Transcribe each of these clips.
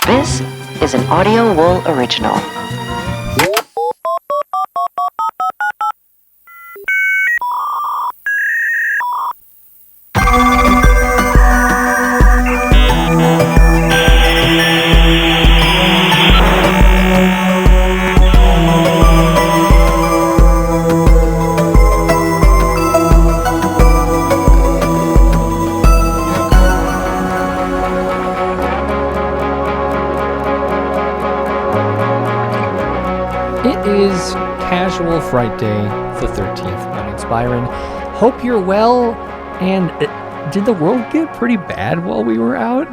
This is an Audio Wool original. Casual Frightday, the 13th. My name's Byron. Hope you're well. And did the world get pretty bad while we were out?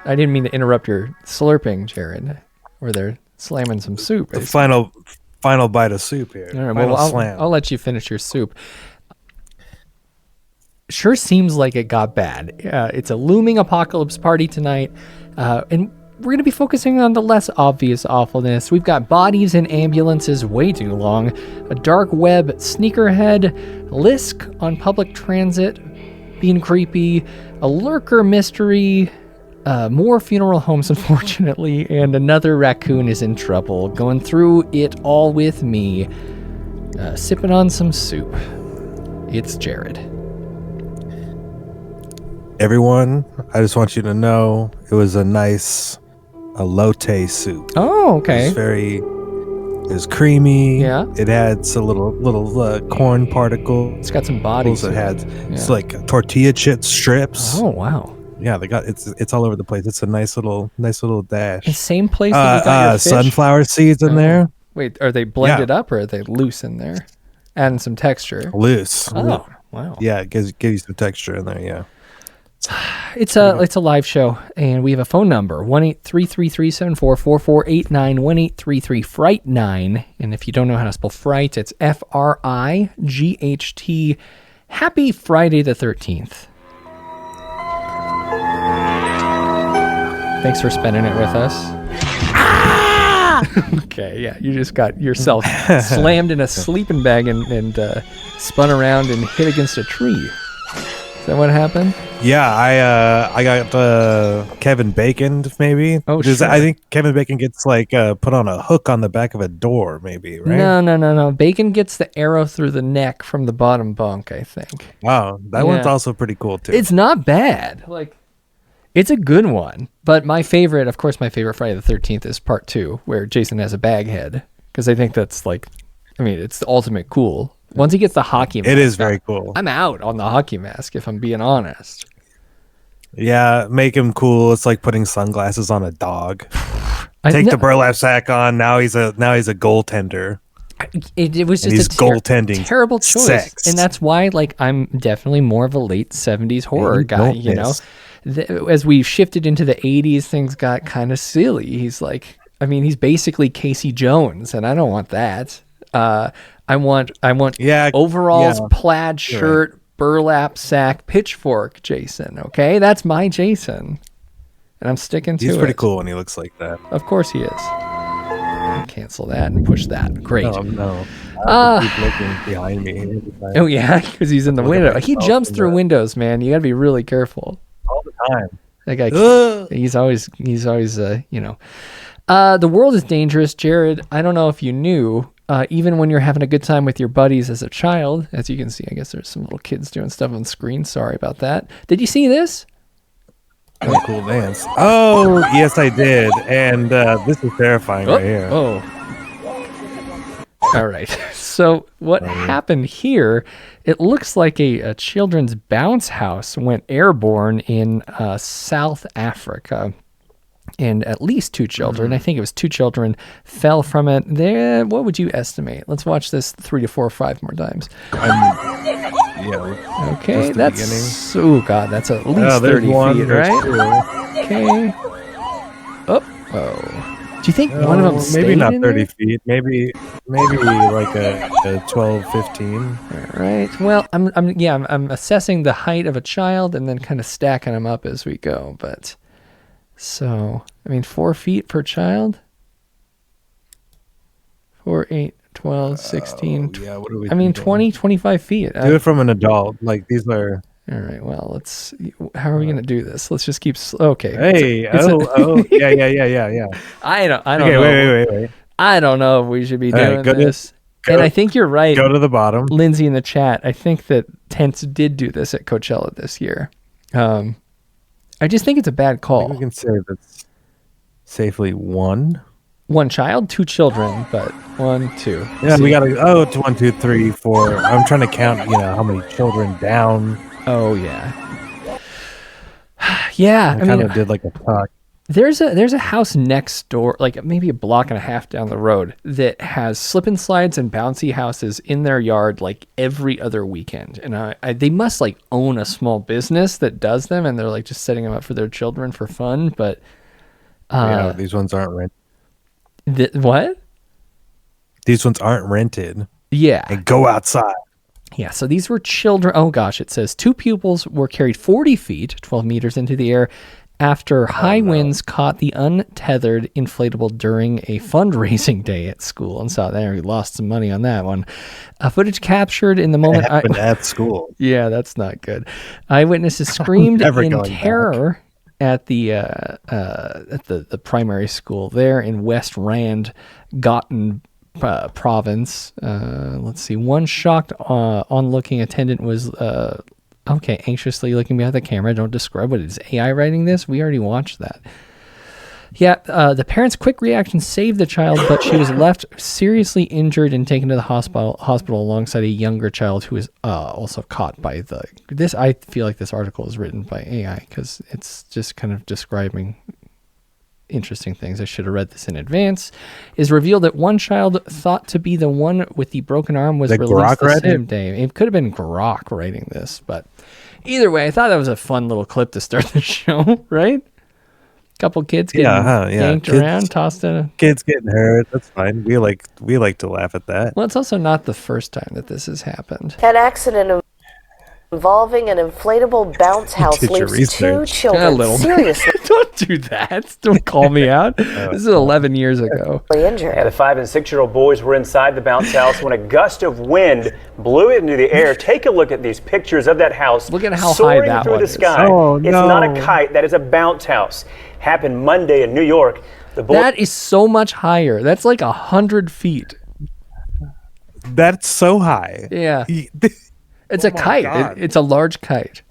I didn't mean to interrupt your slurping, Jared. Where they're slamming some soup. The final bite of soup here. All right, well, I'll let you finish your soup. Sure seems like it got bad. It's a looming apocalypse party tonight. And we're going to be focusing on the less obvious awfulness. We've got bodies in ambulances way too long, a dark web sneakerhead, Lisk on public transit being creepy, a Lurker mystery, more funeral homes, unfortunately, and another raccoon is in trouble. Going through it all with me, sipping on some soup. It's Jared. Everyone, I just want you to know it was a nice elote soup. Oh, okay. It was creamy. Yeah. It had some little corn particles. It's got some bodies. It's like tortilla chip strips. Oh, wow. Yeah, it's all over the place. It's a nice little dash. The same place that you got your fish? Sunflower seeds in there. Wait, are they blended up or are they loose in there? Adding some texture. Loose. Oh, wow. Yeah, it gives you some texture in there. Yeah. It's a live show, and we have a phone number, 1-833-374-4489, 1-833-FRIGHT9, and if you don't know how to spell fright, it's F-R-I-G-H-T. Happy Friday the 13th. Thanks for spending it with us. Okay, yeah, you just got yourself slammed in a sleeping bag and spun around and hit against a tree. Is that what happened? Yeah, I got Kevin Bacon maybe. Oh, sure. I think Kevin Bacon gets put on a hook on the back of a door, maybe, right? No. Bacon gets the arrow through the neck from the bottom bunk, I think. Oh, that one's also pretty cool too. It's not bad. It's a good one. But my favorite Friday the 13th is part 2, where Jason has a bag head, because I think that's it's the ultimate cool. Once he gets the hockey mask. It is very cool. I'm out on the hockey mask, if I'm being honest. Yeah, make him cool. It's like putting sunglasses on a dog. Take the burlap sack on. Now he's a goaltender. It was just goaltending terrible choice. Sex. And that's why I'm definitely more of a late 70s horror guy, you know. As we shifted into the 80s, things got kind of silly. He's basically Casey Jones, and I don't want that. I want overalls, plaid shirt, burlap sack, pitchfork Jason, okay? That's my Jason. And I'm sticking to it. He's pretty cool when he looks like that. Of course he is. Cancel that and push that. Great. No. I keep looking behind me. Oh, yeah? Because he's in the window. He jumps through windows, man. You got to be really careful. All the time. That guy, he's always, the world is dangerous, Jared. I don't know if you knew, even when you're having a good time with your buddies as a child, as you can see, I guess there's some little kids doing stuff on screen. Sorry about that. Did you see this? Oh, cool dance. Oh, yes, I did. And this is terrifying right here. Oh. All right. So what happened here, it looks like a children's bounce house went airborne in South Africa. And at least 2 children, I think it was 2 children, fell from it. There, what would you estimate? Let's watch this 3 to 4 or 5 more times. Okay, that's... Oh, God, that's at least 30 feet, right? Okay. Oh. Do you think one of them stayed maybe not in 30 there? feet. Maybe like a 12, 15. All right. Well, I'm assessing the height of a child and then kind of stacking them up as we go, but... So, 4 feet per child? 4, 8, 12, 16. What do we 20, 25 feet. Do it from an adult. Like, these are... All right. Well, how are we going to do this? Let's just keep. Okay. Hey. Yeah. I don't Okay. know. Wait. I don't know if we should be All right, doing go to- this. And I think you're right. Go to the bottom. Lindsay in the chat. I think that Tents did do this at Coachella this year. I just think it's a bad I call. think we can say that's safely one. One child, two children, but 1, 2. Yeah, See. we got to. Oh, it's 1, 2, 3, 4. I'm trying to count. How many children down. Oh yeah. Yeah, I kind of did like a talk. There's a house next door, like maybe a block and a half down the road, that has slip and slides and bouncy houses in their yard like every other weekend. And they must like own a small business that does them, and they're like just setting them up for their children for fun. But these ones aren't rented. What? These ones aren't rented. Yeah. And go outside. Yeah, so these were children. Oh gosh, it says 2 pupils were carried 40 feet, 12 meters into the air after high winds caught the untethered inflatable during a fundraising day at school. And saw there, we lost some money on that one. Footage captured in the moment. It happened at school. Yeah, that's not good. Eyewitnesses screamed in terror at the primary school there in West Rand, Gotten province. Let's see. One shocked onlooking attendant was anxiously looking behind the camera. Don't describe what it is. AI writing this? We already watched that. Yeah, the parents' quick reaction saved the child, but she was left seriously injured and taken to the hospital alongside a younger child who was also caught by this. I feel like this article is written by AI because it's just kind of describing interesting things. I should have read this in advance. Is revealed that one child thought to be the one with the broken arm was released the same day. It could have been Grok writing this, but either way, I thought that was a fun little clip to start the show, right? Couple kids getting yanked around, tossed in a... Kids getting hurt. That's fine. We like to laugh at that. Well, it's also not the first time that this has happened. An accident involving an inflatable bounce house leaves 2 children seriously Don't do that. Don't call me out. This is 11 years ago. injured. Yeah, the 5 and 6-year-old boys were inside the bounce house when a gust of wind blew it into the air. Take a look at these pictures of that house. Look at how soaring high that through one the is. sky. Oh, it's no. not a kite. That is a bounce house. Happened Monday in New York. The boys That is so much higher. That's like 100 feet. That's so high. Yeah. It's a kite. It's a large kite.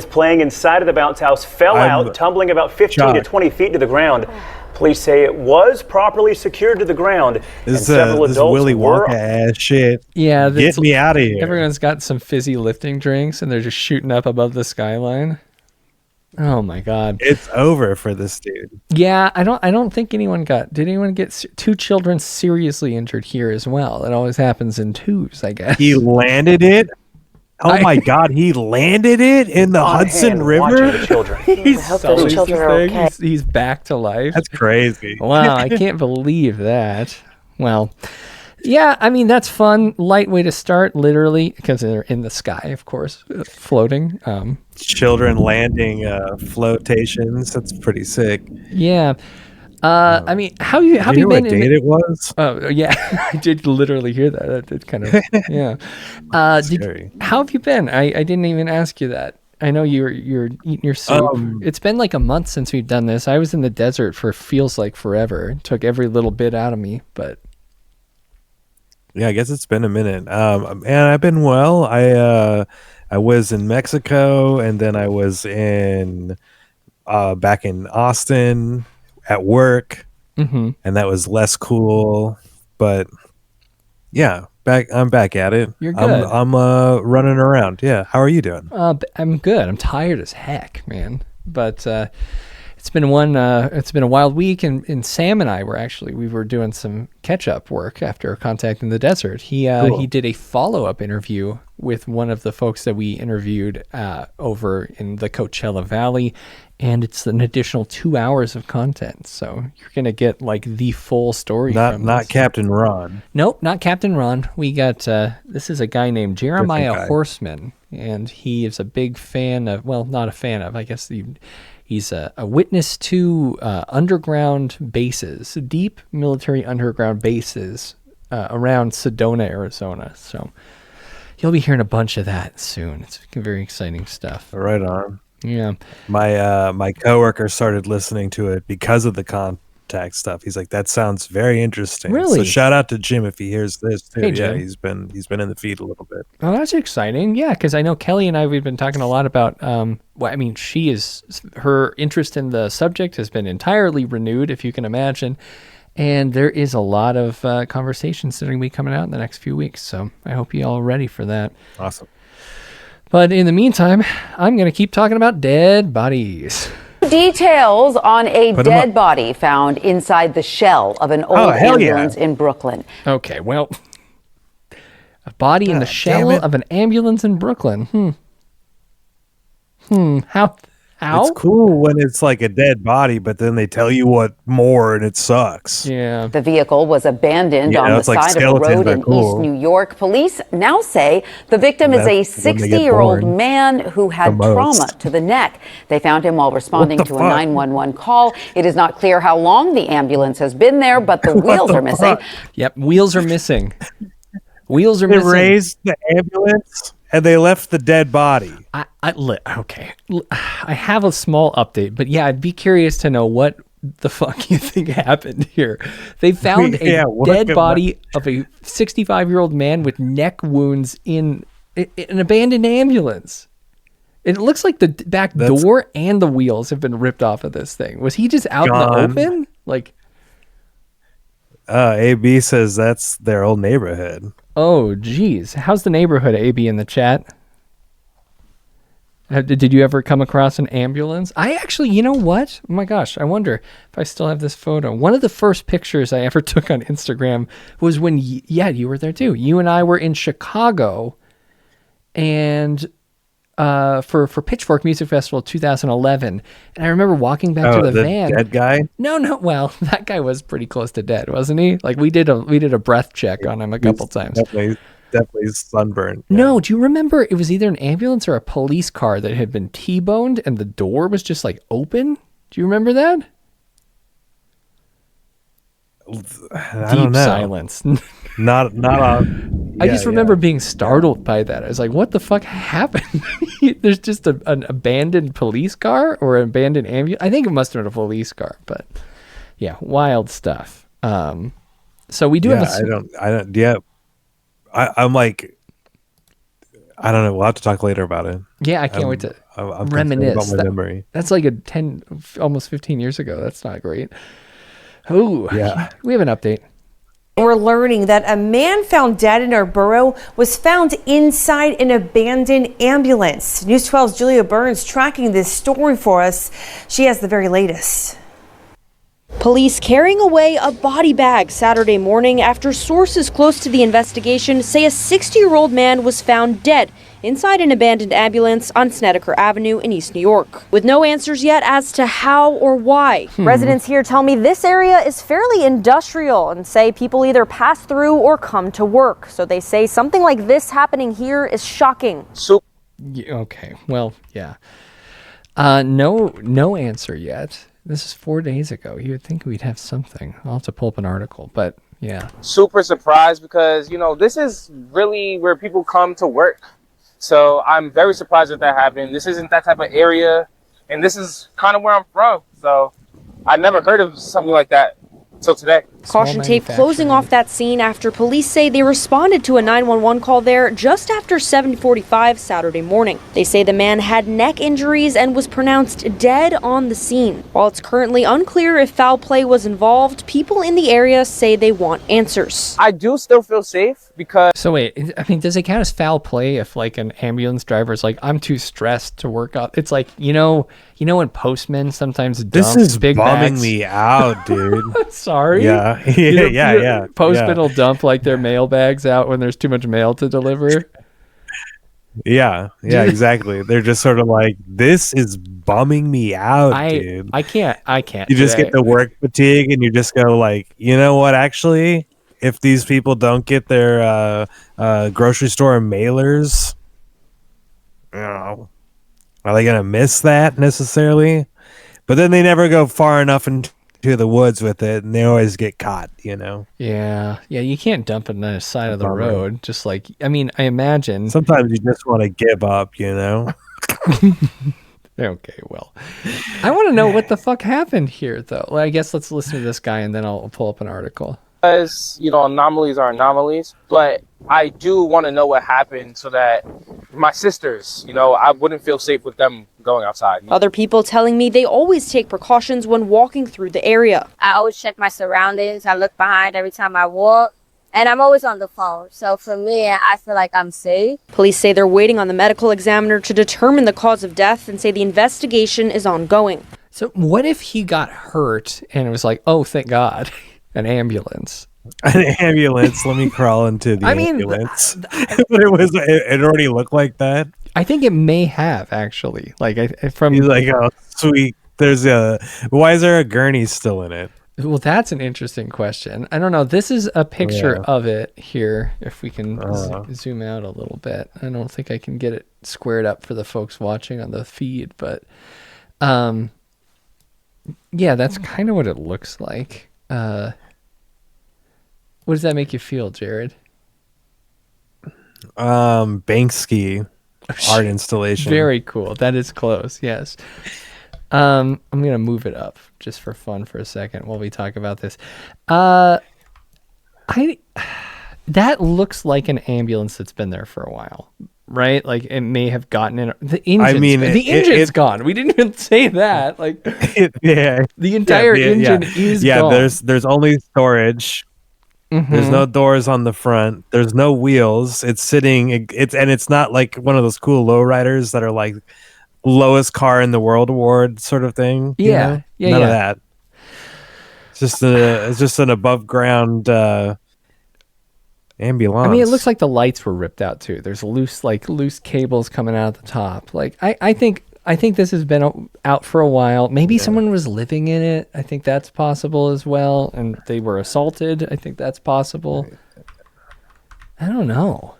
playing inside of the bounce house fell out, tumbling about 15 to 20 feet to the ground. Police say it was properly secured to the ground. This several adults Willy were Wonka ass shit. Yeah. Get me out of here. Everyone's got some fizzy lifting drinks and they're just shooting up above the skyline. Oh my God. It's over for this dude. Yeah, I don't think did anyone get 2 children seriously injured here as well? It always happens in twos, I guess. He landed it. Oh my God, he landed it in the Hudson River? The children. He's I hope those children are okay. He's back to life. That's crazy. Wow, I can't believe that. Well, yeah, I mean, that's fun. Light way to start, literally, because they're in the sky, of course, floating. Children landing flotations. That's pretty sick. Yeah. I mean, how you been? What date it was? Oh yeah, I did literally hear that. That did kind of yeah. How have you been? I didn't even ask you that. I know you're eating your soup. It's been like a month since we've done this. I was in the desert for feels like forever. It took every little bit out of me, but yeah, I guess it's been a minute. And I've been well. I was in Mexico, and then I was in back in Austin at work, and that was less cool, but yeah, I'm back at it. You're good. I'm running around. Yeah, how are you doing? I'm good. I'm tired as heck, man, but it's been a wild week, and Sam and I were doing some catch-up work after contacting the desert. He did a follow-up interview with one of the folks that we interviewed over in the Coachella Valley, and it's an additional 2 hours of content. So you're gonna get like the full story. Not Captain Ron. Nope, not Captain Ron. We got this is a guy named Jeremiah Horseman, and he is a big fan of, well, not a fan of, I guess he's a witness to underground bases, deep military underground bases around Sedona, Arizona. So you'll be hearing a bunch of that soon. It's very exciting stuff. Right on. Yeah. My coworker started listening to it because of the contact stuff. He's like, that sounds very interesting. Really? So shout out to Jim if he hears this too. Hey, yeah, Jim. he's been in the feed a little bit. Oh, that's exciting. Yeah, because I know Kelly and we've been talking a lot about, her interest in the subject has been entirely renewed, if you can imagine. And there is a lot of conversations that are going to be coming out in the next few weeks. So I hope you all are ready for that. Awesome. But in the meantime, I'm going to keep talking about dead bodies. Details on a dead body found inside the shell of an old ambulance in Brooklyn. Okay, well, a body in the shell of an ambulance in Brooklyn. How? It's cool when it's like a dead body, but then they tell you what more and it sucks. Yeah. The vehicle was abandoned on the side of a road in East New York. Police now say the victim is a 60-year-old man who had trauma to the neck. They found him while responding to a 911 call. It is not clear how long the ambulance has been there, but the wheels are missing. Yep, wheels are missing. Wheels are missing. They raised the ambulance and they left the dead body. Okay. I have a small update, but yeah, I'd be curious to know what the fuck you think happened here. They found a dead body of a 65-year-old man with neck wounds in an abandoned ambulance. It looks like the back door and the wheels have been ripped off of this thing. Was he just out in the open? Like, AB says that's their old neighborhood. Oh, geez. How's the neighborhood, AB, in the chat? Did you ever come across an ambulance? I actually, you know what? Oh my gosh, I wonder if I still have this photo. One of the first pictures I ever took on Instagram was when, you were there too. You and I were in Chicago, and for Pitchfork Music Festival 2011, and I remember walking back to the van. Dead guy? No. Well, that guy was pretty close to dead, wasn't he? Like we did a breath check on him a couple times. Definitely sunburned. Yeah. No, do you remember it was either an ambulance or a police car that had been T-boned and the door was just like open? Do you remember that? I don't know. Silence. Not on. I just remember being startled by that. I was like, what the fuck happened? There's just an abandoned police car or an abandoned ambulance. I think it must have been a police car, but yeah, wild stuff. So we do have I'm like, I don't know. We'll have to talk later about it. Yeah, I can't wait to reminisce. About my memory. That's like almost 15 years ago. That's not great. Oh, yeah. We have an update. We're learning that a man found dead in our borough was found inside an abandoned ambulance. News 12's Julia Burns tracking this story for us. She has the very latest. Police carrying away a body bag Saturday morning after sources close to the investigation say a 60-year-old man was found dead inside an abandoned ambulance on Snedeker Avenue in East New York, with no answers yet as to how or why. Residents here tell me this area is fairly industrial and say people either pass through or come to work. So they say something like this happening here is shocking. Okay, well, yeah. No answer yet. This is 4 days ago. You would think we'd have something. I'll have to pull up an article, but yeah. Super surprised because, this is really where people come to work. So I'm very surprised that happened. This isn't that type of area, and this is kind of where I'm from. So I never heard of something like that until today. Caution tape closing off that scene after police say they responded to a 911 call there just after 7:45 Saturday morning. They say the man had neck injuries and was pronounced dead on the scene. While it's currently unclear if foul play was involved, people in the area say they want answers. I do still feel safe because... So wait, does it count as foul play if like an ambulance driver is like, I'm too stressed to work out? It's like, when postmen sometimes dump this is big bumming bags. Me out, dude. Sorry. Yeah. Yeah. Postmen will dump like their mail bags out when there's too much mail to deliver. Yeah, exactly. They're just sort of like, this is bumming me out, dude. I can't. You just get the work fatigue and you just go like, you know what, actually, if these people don't get their grocery store mailers, are they going to miss that necessarily? But then they never go far enough into to the woods with it, and they always get caught, you know. Yeah, you can't dump it on the side of the road. Just like, I mean, I imagine sometimes you just want to give up, you know. Okay, well, I want to know what the fuck happened here, though. Well, I guess let's listen to this guy, and then I'll pull up an article. Because, you know, anomalies are anomalies, but I do want to know what happened so that my sisters, you know, I wouldn't feel safe with them going outside. Other people telling me they always take precautions when walking through the area. I always check my surroundings. I look behind every time I walk. And I'm always on the phone. So for me, I feel like I'm safe. Police say they're waiting on the medical examiner to determine the cause of death and say the investigation is ongoing. So what if he got hurt and it was like, oh, thank God, an ambulance? An ambulance. Let me crawl into the ambulance. But it already looked like that. I think it may have, actually. Like, he's like, oh, sweet. Why is there a gurney still in it? Well, that's an interesting question. I don't know. This is a picture of it here. If we can zoom out a little bit. I don't think I can get it squared up for the folks watching on the feed, but yeah, that's kind of what it looks like. What does that make you feel, Jared? Banksy art installation. Very cool. That is close. Yes. I'm gonna move it up just for fun for a second while we talk about this. That looks like an ambulance that's been there for a while, right? Like it may have gotten in. The engine's gone. We didn't even say that. Like, the entire engine is gone. There's only storage. Mm-hmm. There's no doors on the front. There's no wheels. It's sitting. It's not like one of those cool lowriders that are like lowest car in the world award sort of thing. None of that. It's just an above ground ambulance. I mean, it looks like the lights were ripped out too. There's loose cables coming out of the top. Like I think this has been out for a while. Maybe someone was living in it. I think that's possible as well, and they were assaulted. I think that's possible. I don't know.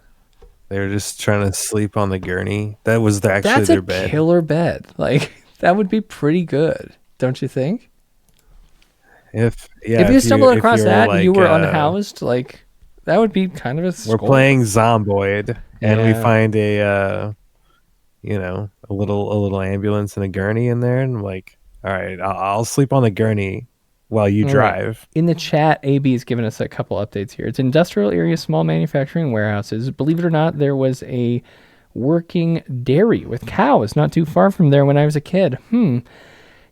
They were just trying to sleep on the gurney. That was their bed. That's a killer bed. Like, that would be pretty good, don't you think? If you stumbled across that and you were unhoused, like, that would be kind of a score. We're playing Zomboid, and we find a little ambulance and a gurney in there, and I'm like, all right, I'll sleep on the gurney while you drive. Right. In the chat, AB has given us a couple updates here. It's industrial area, small manufacturing warehouses. Believe it or not, there was a working dairy with cows not too far from there when I was a kid.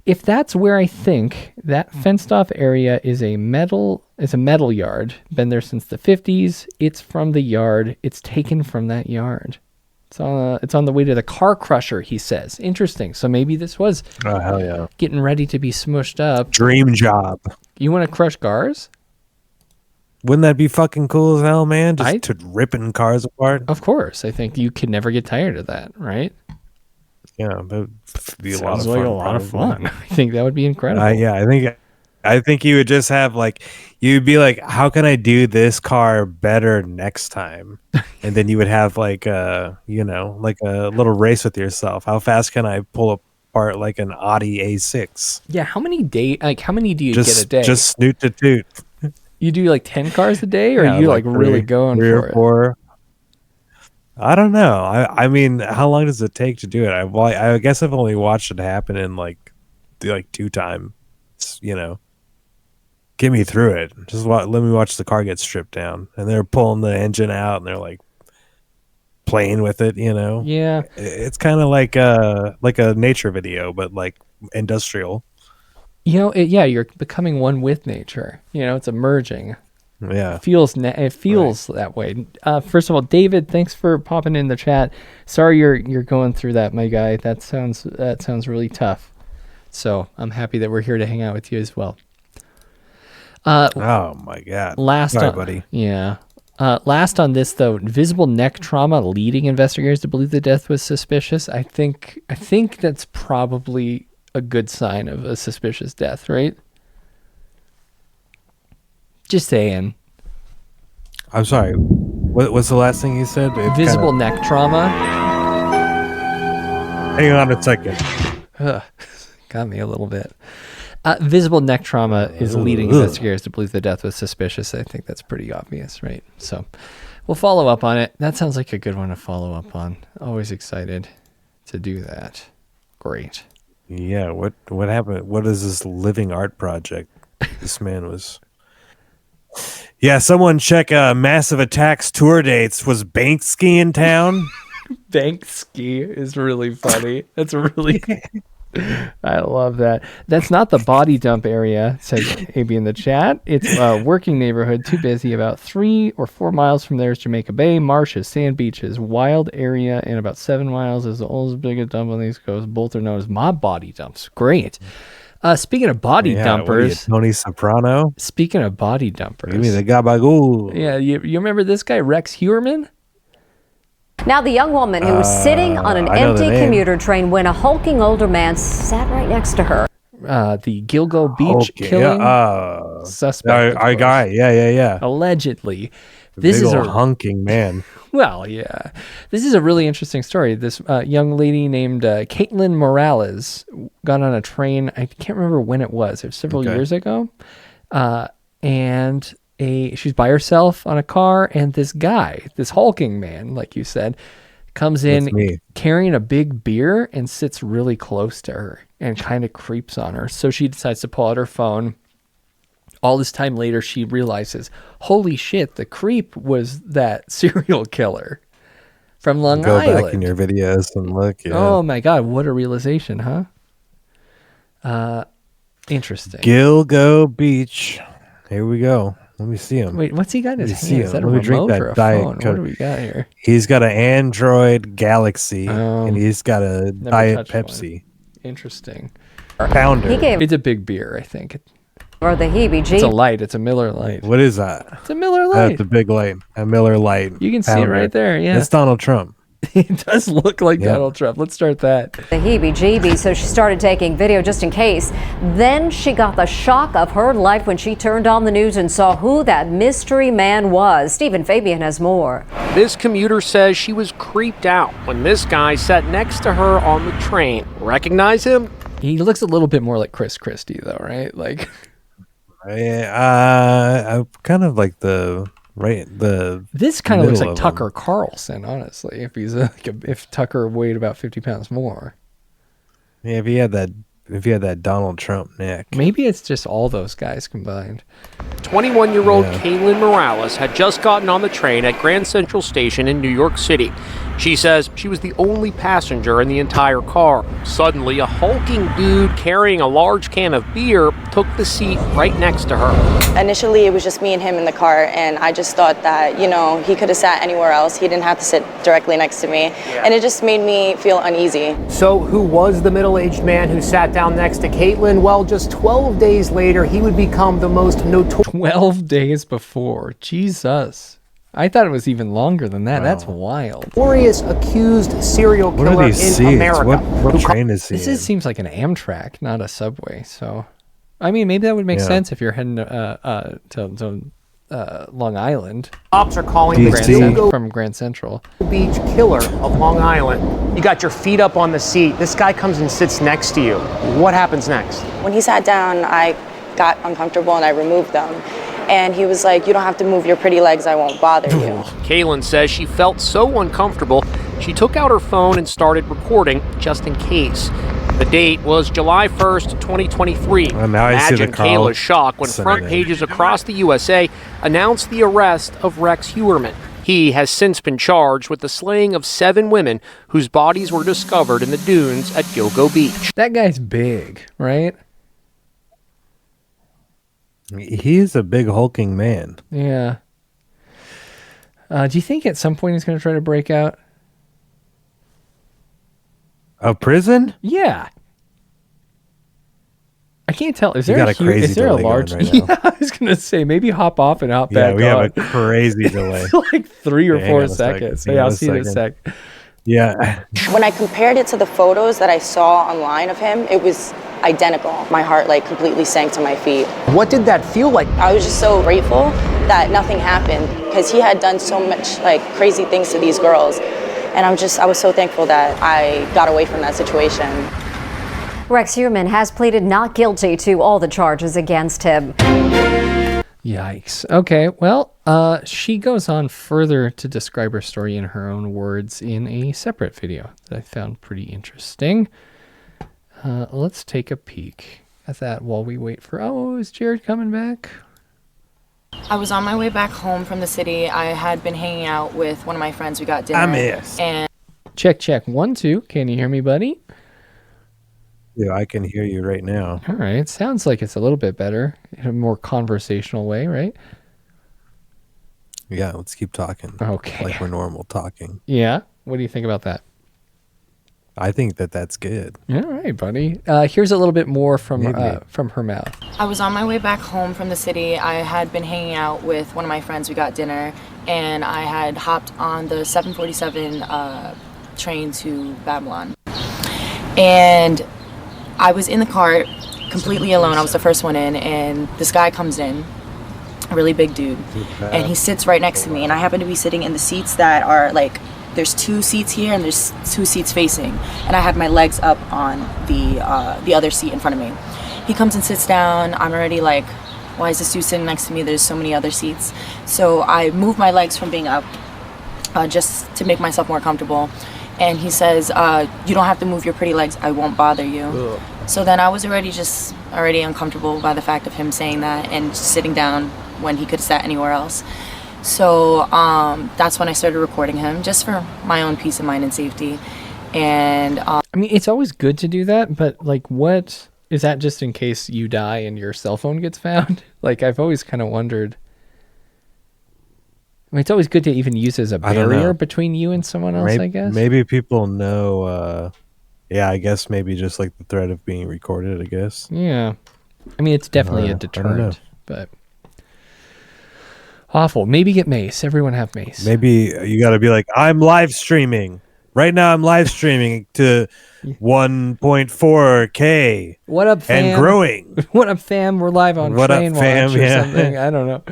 If that's where I think that fenced off area is a metal yard. Been there since the 50s. It's from the yard. It's taken from that yard. It's on the way to the car crusher, he says. Interesting. So maybe this was getting ready to be smushed up. Dream job. You want to crush cars? Wouldn't that be fucking cool as hell, man? Just ripping cars apart. Of course. I think you could never get tired of that, right? Yeah, that would be a lot of fun. I think that would be incredible. I think you would just have you'd be like, how can I do this car better next time? And then you would have like a little race with yourself. How fast can I pull apart like an Audi A6? Yeah, how many do you get a day? Just snoot to toot. You do like 10 cars a day, or are you like really going three for or four? I don't know. I mean, how long does it take to do it? I guess I've only watched it happen in like 2 times. Get me through it. Just let me watch the car get stripped down, and they're pulling the engine out, and they're like playing with it. Yeah, it's kind of like a nature video, but like industrial. You're becoming one with nature. It's emerging. Yeah, it feels that way. First of all, David, thanks for popping in the chat. Sorry you're going through that, my guy. That sounds really tough. So I'm happy that we're here to hang out with you as well. Oh my God! Sorry, buddy. Yeah. Last on this though, visible neck trauma leading investigators to believe the death was suspicious. I think that's probably a good sign of a suspicious death, right? Just saying. I'm sorry. What's the last thing you said? Visible neck trauma. Hang on a second. Got me a little bit. Visible neck trauma is leading investigators to believe the death was suspicious. I think that's pretty obvious, right? So we'll follow up on it. That sounds like a good one to follow up on. Always excited to do that. Great. Yeah, what happened? What is this living art project? This man was... Yeah, someone check Massive Attack's tour dates. Was Banksy in town? Banksy is really funny. That's really... I love that. That's not the body dump area, says AB in the chat. It's a working neighborhood, too busy. About 3 or 4 miles from there is Jamaica Bay, marshes, sand beaches, wild area, and about 7 miles is the oldest, biggest dump on the East Coast. Both are known as mob body dumps. Great. Speaking of body dumpers, Tony Soprano. Speaking of body dumpers, Give me the gabagool. Yeah, you remember this guy, Rex Heuermann? Now the young woman who was sitting on an empty commuter train when a hulking older man sat right next to her. The Gilgo Beach killing suspect. Our guy, yeah. Allegedly. This is a hunking man. Well, yeah. This is a really interesting story. This young lady named Caitlin Morales got on a train. I can't remember when it was. It was several years ago. And she's by herself on a car, and this guy, this hulking man, like you said, comes in carrying a big beer and sits really close to her and kind of creeps on her. So she decides to pull out her phone. All this time later, she realizes, holy shit, the creep was that serial killer from Long Island. Go back in your videos and look. Yeah. Oh my God, what a realization, huh? Interesting. Gilgo Beach. Here we go. Let me see him. Wait, what's he got in his hand? Is that a Let me drink remote or that a Diet phone? Coke. What do we got here? He's got an Android Galaxy, and he's got a Diet Pepsi. One. Interesting. Pounder. It's a big beer, I think. Or the heebie-jeebies. It's a light. It's a Miller Light. What is that? It's a Miller Light. That's a big light. A Miller Light. You can see it right there. Yeah. That's Donald Trump. It does look like Donald Trump. Let's start that. The heebie-jeebies, so she started taking video just in case. Then she got the shock of her life when she turned on the news and saw who that mystery man was. Stephen Fabian has more. This commuter says she was creeped out when this guy sat next to her on the train. Recognize him? He looks a little bit more like Chris Christie, though, right? Like, I kind of like this kind of looks like Tucker Carlson, honestly. If he's if Tucker weighed about 50 pounds more. Yeah, if he had that Donald Trump neck. Maybe it's just all those guys combined. 21-year-old Caitlin Morales had just gotten on the train at Grand Central Station in New York City. She says she was the only passenger in the entire car. Suddenly, a hulking dude carrying a large can of beer took the seat right next to her. Initially, it was just me and him in the car, and I just thought that, he could have sat anywhere else. He didn't have to sit directly next to me, and it just made me feel uneasy. So who was the middle-aged man who sat down next to Caitlin? Well, just 12 days later, he would become the most notorious... 12 days before. Jesus. I thought it was even longer than that. Wow. That's wild. Notorious accused serial killer in America. What train is he in? Seems like an Amtrak, not a subway. So, I mean, maybe that would make sense if you're heading to Long Island. Cops are calling Gilgo from Grand Central. Beach killer of Long Island. You got your feet up on the seat. This guy comes and sits next to you. What happens next? When he sat down, I got uncomfortable and I removed them. And he was like, you don't have to move your pretty legs, I won't bother you. Caitlin says she felt so uncomfortable, she took out her phone and started recording just in case. The date was July 1st, 2023. Imagine Kayla's shock when front pages across the USA announced the arrest of Rex Heuermann. He has since been charged with the slaying of 7 women whose bodies were discovered in the dunes at Gilgo Beach. That guy's big, right? He's a big hulking man. Yeah. Do you think at some point he's going to try to break out? A prison? Yeah. I can't tell. Is there a large? Right yeah, I was going to say maybe hop off and hop back on. Yeah, we have a crazy delay. Like 3 or 4 seconds. Yeah, I'll see you in a sec. Yeah. When I compared it to the photos that I saw online of him, it was identical. My heart completely sank to my feet. What did that feel like? I was just so grateful that nothing happened because he had done so much crazy things to these girls. And I was so thankful that I got away from that situation. Rex Heuermann has pleaded not guilty to all the charges against him. Yikes. Okay, well, she goes on further to describe her story in her own words in a separate video that I found pretty interesting. Let's take a peek at that while we wait for... Oh, is Jared coming back? I was on my way back home from the city. I had been hanging out with one of my friends. We got dinner. And Check. 1, 2. Can you hear me, buddy? Yeah, I can hear you right now. All right. Sounds like it's a little bit better in a more conversational way, right? Yeah, let's keep talking. Okay. Like we're normal talking. Yeah? What do you think about that? I think that's good. All right, buddy. Here's a little bit more from her mouth. I was on my way back home from the city. I had been hanging out with one of my friends. We got dinner, and I had hopped on the 747 train to Babylon. And I was in the car completely alone. I was the first one in, and this guy comes in, a really big dude, and he sits right next to me. And I happen to be sitting in the seats that are like, there's 2 seats here and there's 2 seats facing, and I had my legs up on the other seat in front of me. He comes and sits down. I'm already like, why is this dude sitting next to me? There's so many other seats. So I move my legs from being up just to make myself more comfortable. And he says, you don't have to move your pretty legs. I won't bother you. Ugh. So then I was already uncomfortable by the fact of him saying that and just sitting down when he could have sat anywhere else. So that's when I started recording him, just for my own peace of mind and safety. And I mean, it's always good to do that, but like, what is that? Just in case you die and your cell phone gets found? Like, I've always kind of wondered. I mean, it's always good to even use as a barrier between you and someone else, I guess. Maybe people know. Yeah, I guess maybe just like the threat of being recorded, I guess. Yeah. I mean, it's definitely a deterrent, but awful. Maybe get mace. Everyone have mace. Maybe you got to be like, I'm live streaming. Right now I'm live streaming to 1.4K. What up, fam? And growing. What up, fam? We're live on Train Watch or something. I don't know.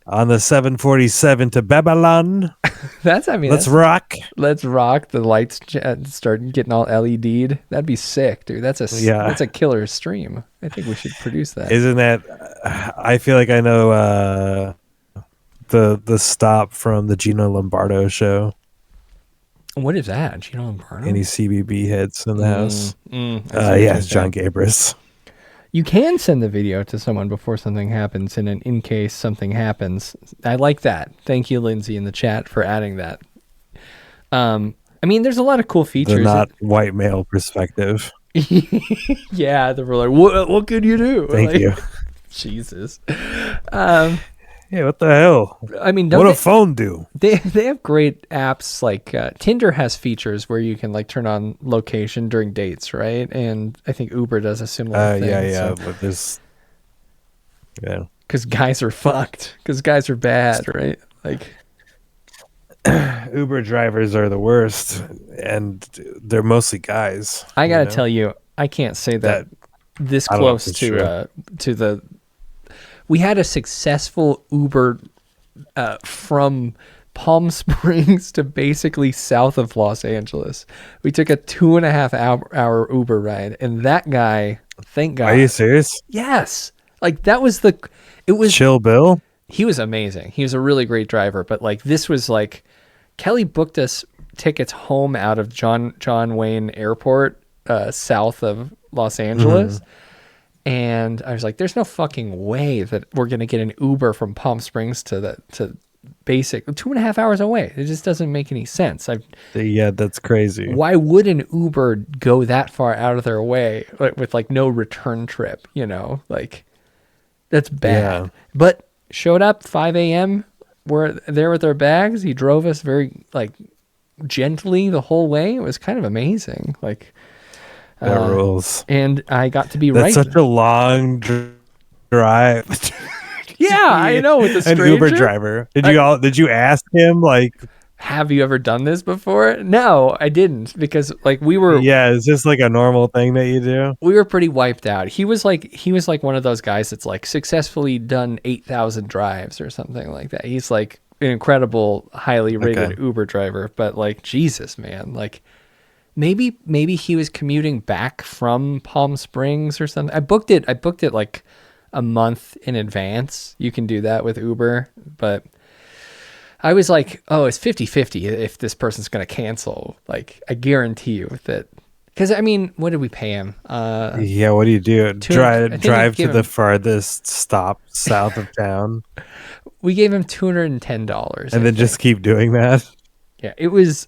On the 747 to Babylon. Let's rock. Let's rock. The lights start getting all LED'd. That'd be sick, dude. That's a killer stream. I think we should produce that. Isn't that? I feel like I know the stop from the Gino Lombardo show. What is that, Gino Lombardo? Any CBB heads in the house? Yeah, it's John Gabris. You can send the video to someone before something happens, and in case something happens. I like that. Thank you, Lindsay, in the chat for adding that. I mean, there's a lot of cool features. The not white male perspective. Yeah, they were like, what could you do? Thank you. Jesus. Yeah, what the hell? I mean, what a phone do? They have great apps like Tinder has features where you can like turn on location during dates, right? And I think Uber does a similar thing. Yeah, but this, because guys are fucked. Because guys are bad, right? Like Uber drivers are the worst, and they're mostly guys. I gotta tell you, I can't say that this close to the. We had a successful Uber from Palm Springs to basically south of Los Angeles. We took a 2.5 hour Uber ride, and that guy, thank God. Are you serious? Yes. Like that was it was Chill Bill. He was amazing. He was a really great driver, but like this was like Kelly booked us tickets home out of John Wayne Airport, south of Los Angeles. Mm-hmm. And I was like, there's no fucking way that we're going to get an Uber from Palm Springs to basic 2.5 hours away. It just doesn't make any sense. Yeah, that's crazy. Why would an Uber go that far out of their way with like no return trip, like that's bad. Yeah. But showed up 5 a.m. We're there with our bags. He drove us very like gently the whole way. It was kind of amazing. Like, that rules. And I got to be That's such a long drive. Yeah, I know. With a stranger. An Uber driver. Did you ask him like, have you ever done this before? No, I didn't, because like we were. Yeah, is this like a normal thing that you do? We were pretty wiped out. He was like one of those guys that's like successfully done 8,000 drives or something like that. He's like an incredible, highly rated Uber driver, but like Jesus, man, like. Maybe he was commuting back from Palm Springs or something. I booked it like a month in advance. You can do that with Uber, but I was like, oh, it's 50-50 if this person's going to cancel. Like, I guarantee you that, because I mean, what did we pay him? Yeah, what do you do? Drive to the farthest stop south of town. We gave him $210, and then just keep doing that. Yeah, it was.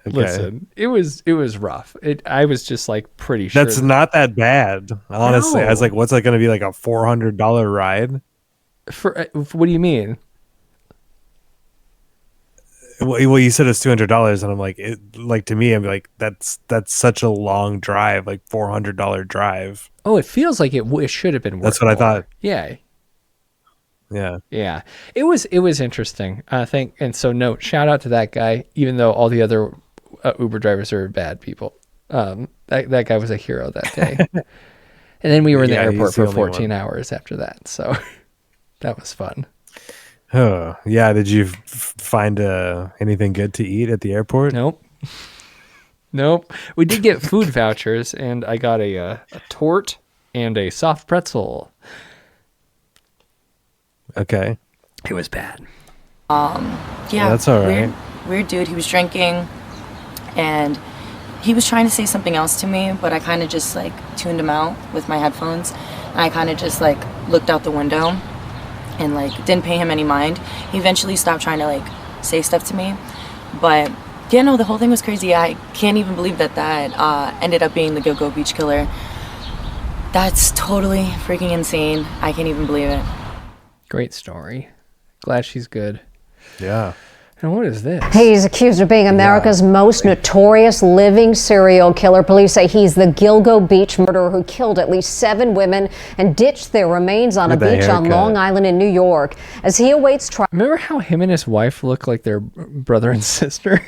Okay. Listen, it was rough. I was just like pretty sure that's not that bad, honestly. No. I was like, what's that going to be, like a $400 ride? For what do you mean? Well, you said it's $200, and I'm like, to me, I'm like, that's such a long drive, like $400 drive. Oh, it feels like it should have been. That's what I thought. Yeah. Yeah. It was interesting. I think, and so shout out to that guy, even though all the other Uber drivers are bad people. That guy was a hero that day. And then we were in the airport for 14 hours after that, so that was fun. Oh yeah, did you find anything good to eat at the airport? Nope. We did get food vouchers, and I got a tort and a soft pretzel. Okay. It was bad. Yeah, that's all right. Weird dude. He was drinking, and he was trying to say something else to me, but I kind of just like tuned him out with my headphones. And I kind of just like looked out the window and like didn't pay him any mind. He eventually stopped trying to like say stuff to me, but yeah, no, the whole thing was crazy. I can't even believe that ended up being the Gilgo Beach killer. That's totally freaking insane. I can't even believe it. Great story. Glad she's good. Yeah. And what is this? He's accused of being America's most notorious living serial killer. Police say he's the Gilgo Beach murderer who killed at least 7 women and ditched their remains on a beach on Long Island in New York. As he awaits trial. Remember how him and his wife look like their brother and sister?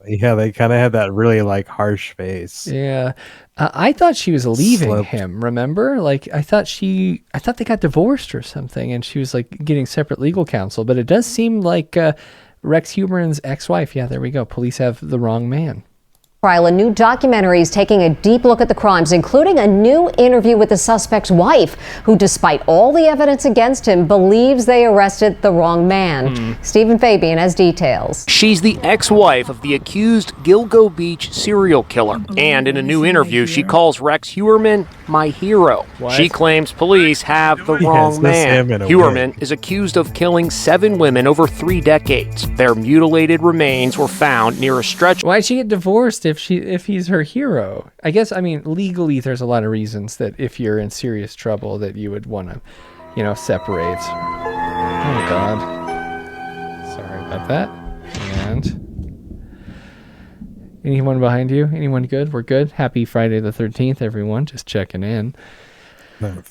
Yeah, they kind of had that really like harsh face. Yeah. I thought she was leaving him, remember? Like, I thought they got divorced or something, and she was like getting separate legal counsel. But it does seem like Rex Heuermann's ex-wife. Yeah, there we go. Police have the wrong man. Trial. A new documentary is taking a deep look at the crimes, including a new interview with the suspect's wife, who, despite all the evidence against him, believes they arrested the wrong man. Stephen Fabian has details. She's the ex-wife of the accused Gilgo Beach serial killer. And in a new interview, she calls Rex Heuermann my hero. What? She claims police have the wrong man. Heuermann is accused of killing 7 women over 3 decades. Their mutilated remains were found near a stretch. Why'd she get divorced if he's her hero? I guess, I mean, legally there's a lot of reasons that if you're in serious trouble that you would want to, separate. Oh God. Sorry about that. And anyone behind you? Anyone good? We're good. Happy Friday the 13th, everyone. Just checking in.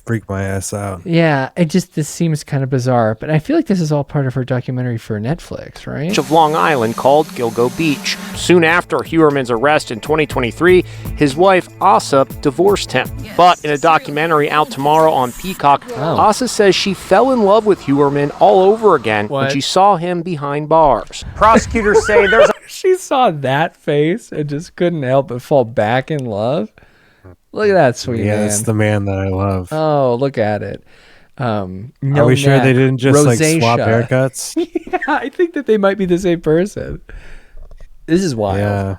Freak my ass out. Yeah, this seems kind of bizarre, but I feel like this is all part of her documentary for Netflix, right? Of Long Island called Gilgo Beach. Soon after Heuermann's arrest in 2023, his wife Asa divorced him. But in a documentary out tomorrow on Peacock, Asa says she fell in love with Heuermann all over again when she saw him behind bars. Prosecutors say there's she saw that face and just couldn't help but fall back in love. Look at that sweet man. Yeah, it's the man that I love. Oh, look at it. Are we sure they didn't just like swap haircuts? Yeah, I think that they might be the same person. This is wild. Yeah.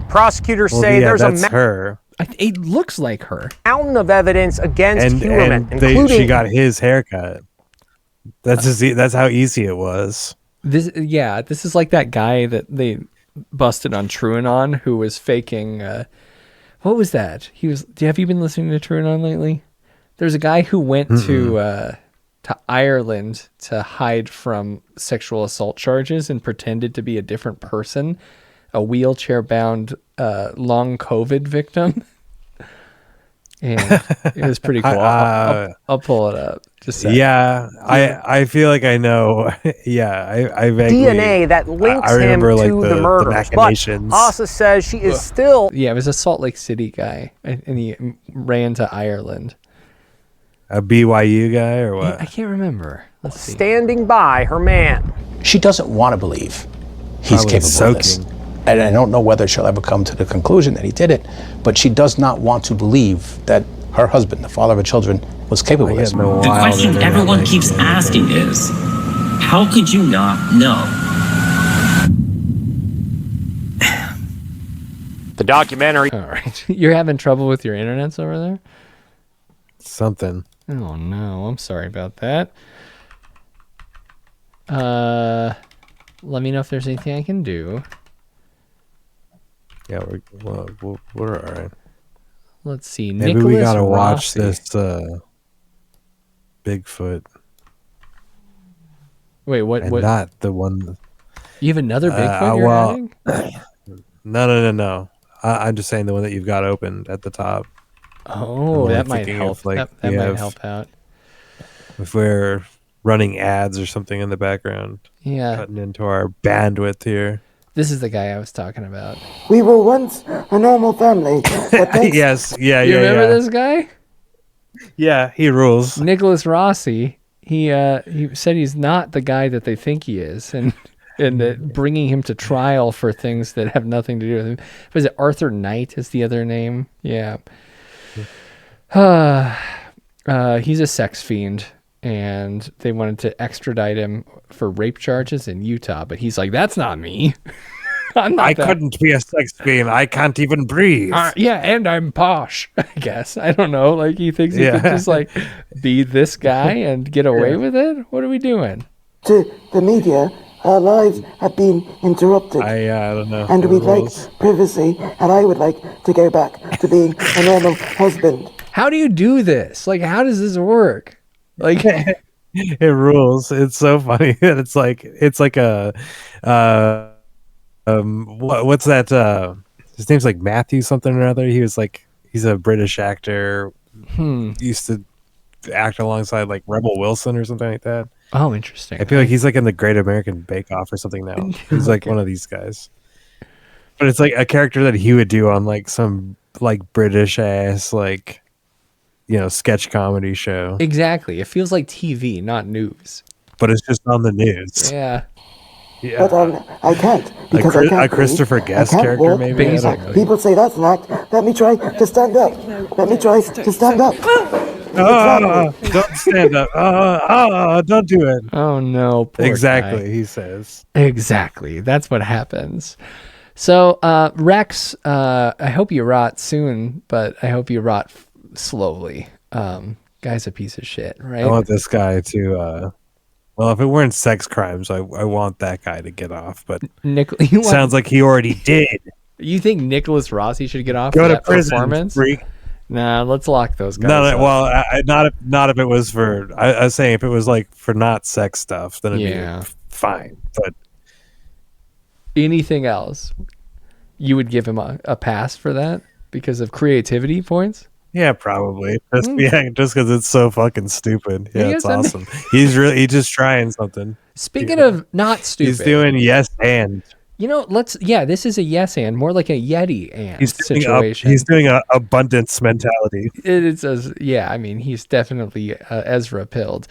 Prosecutors say there's her. It looks like her. Mountain of evidence against Heuermann, including she got his haircut. That's how easy it was. This is like that guy that they busted on TrueAnon who was faking. What was that? Have you been listening to TrueAnon lately? There's a guy who went to Ireland to hide from sexual assault charges and pretended to be a different person, a wheelchair-bound long COVID victim. And it was pretty cool. I'll pull it up. I feel like I know. I vaguely DNA that links him to the murders. But Asa says she is still. Yeah, it was a Salt Lake City guy, and he ran to Ireland. A BYU guy or what? I can't remember. Let's see. Standing by her man. She doesn't want to believe he's capable of this. And I don't know whether she'll ever come to the conclusion that he did it, but she does not want to believe that her husband, the father of her children, was capable of this. The question everyone keeps asking is, how could you not know? The documentary. All right. You're having trouble with your internets over there? Something. Oh, no. I'm sorry about that. Let me know if there's anything I can do. Yeah, we're all right. Let's see. Maybe Nicholas we gotta watch Rossi. this Bigfoot. Wait, what? And what? not the one. You have another Bigfoot you're adding? No. I'm just saying the one that you've got opened at the top. Oh, that might help. That might help out. If we're running ads or something in the background. Yeah. Cutting into our bandwidth here. This is the guy I was talking about. We were once a normal family. Yes. Yeah. You remember this guy? Yeah, he rules. Nicholas Rossi. He said he's not the guy that they think he is, and that bringing him to trial for things that have nothing to do with him. Was it Arthur Knight? Is the other name? Yeah. He's a sex fiend, and they wanted to extradite him for rape charges in Utah, but he's like, "That's not me. I couldn't be a sex fiend. I can't even breathe." Yeah, and I'm posh, I guess. I don't know. Like, he thinks he could just like be this guy and get away with it? What are we doing? To the media, our lives have been interrupted. I don't know. And we'd like privacy, and I would like to go back to being a normal husband. How do you do this? Like, how does this work? Like, it rules. It's so funny. It's like a what's that? His name's like Matthew something or other. He's a British actor. Used to act alongside like Rebel Wilson or something like that. Oh, interesting. I feel like he's like in the Great American Bake Off or something now. He's like one of these guys. But it's like a character that he would do on like some like British ass like, you know, sketch comedy show. Exactly. It feels like TV, not news. But it's just on the news. Yeah. But I can't, because I can't a Christopher Guest character, walk. maybe. Basically. People say that's an act. Let me try to stand up. Let me try to stand up. Don't stand up. Don't do it. Oh no. Poor exactly, guy. he says. Exactly. That's what happens. So, Rex, I hope you rot soon, but I hope you rot slowly. Guy's a piece of shit, right? I want this guy to well, if it weren't sex crimes, I want that guy to get off, but sounds like he already did. You think Nicholas Rossi should get off Go for to that prison, performance? freak. Nah, let's lock those guys No, up. well, not if it was for. I was saying if it was like for not sex stuff, then it'd be fine. But anything else, you would give him a pass for that because of creativity points? Yeah, probably. Just because it's so fucking stupid. Yeah, Yes, it's awesome. He's just trying something. Speaking of not stupid, he's doing yes and. You know, this is a yes and, more like a Yeti and situation. He's doing an abundance mentality. I mean, he's definitely Ezra pilled.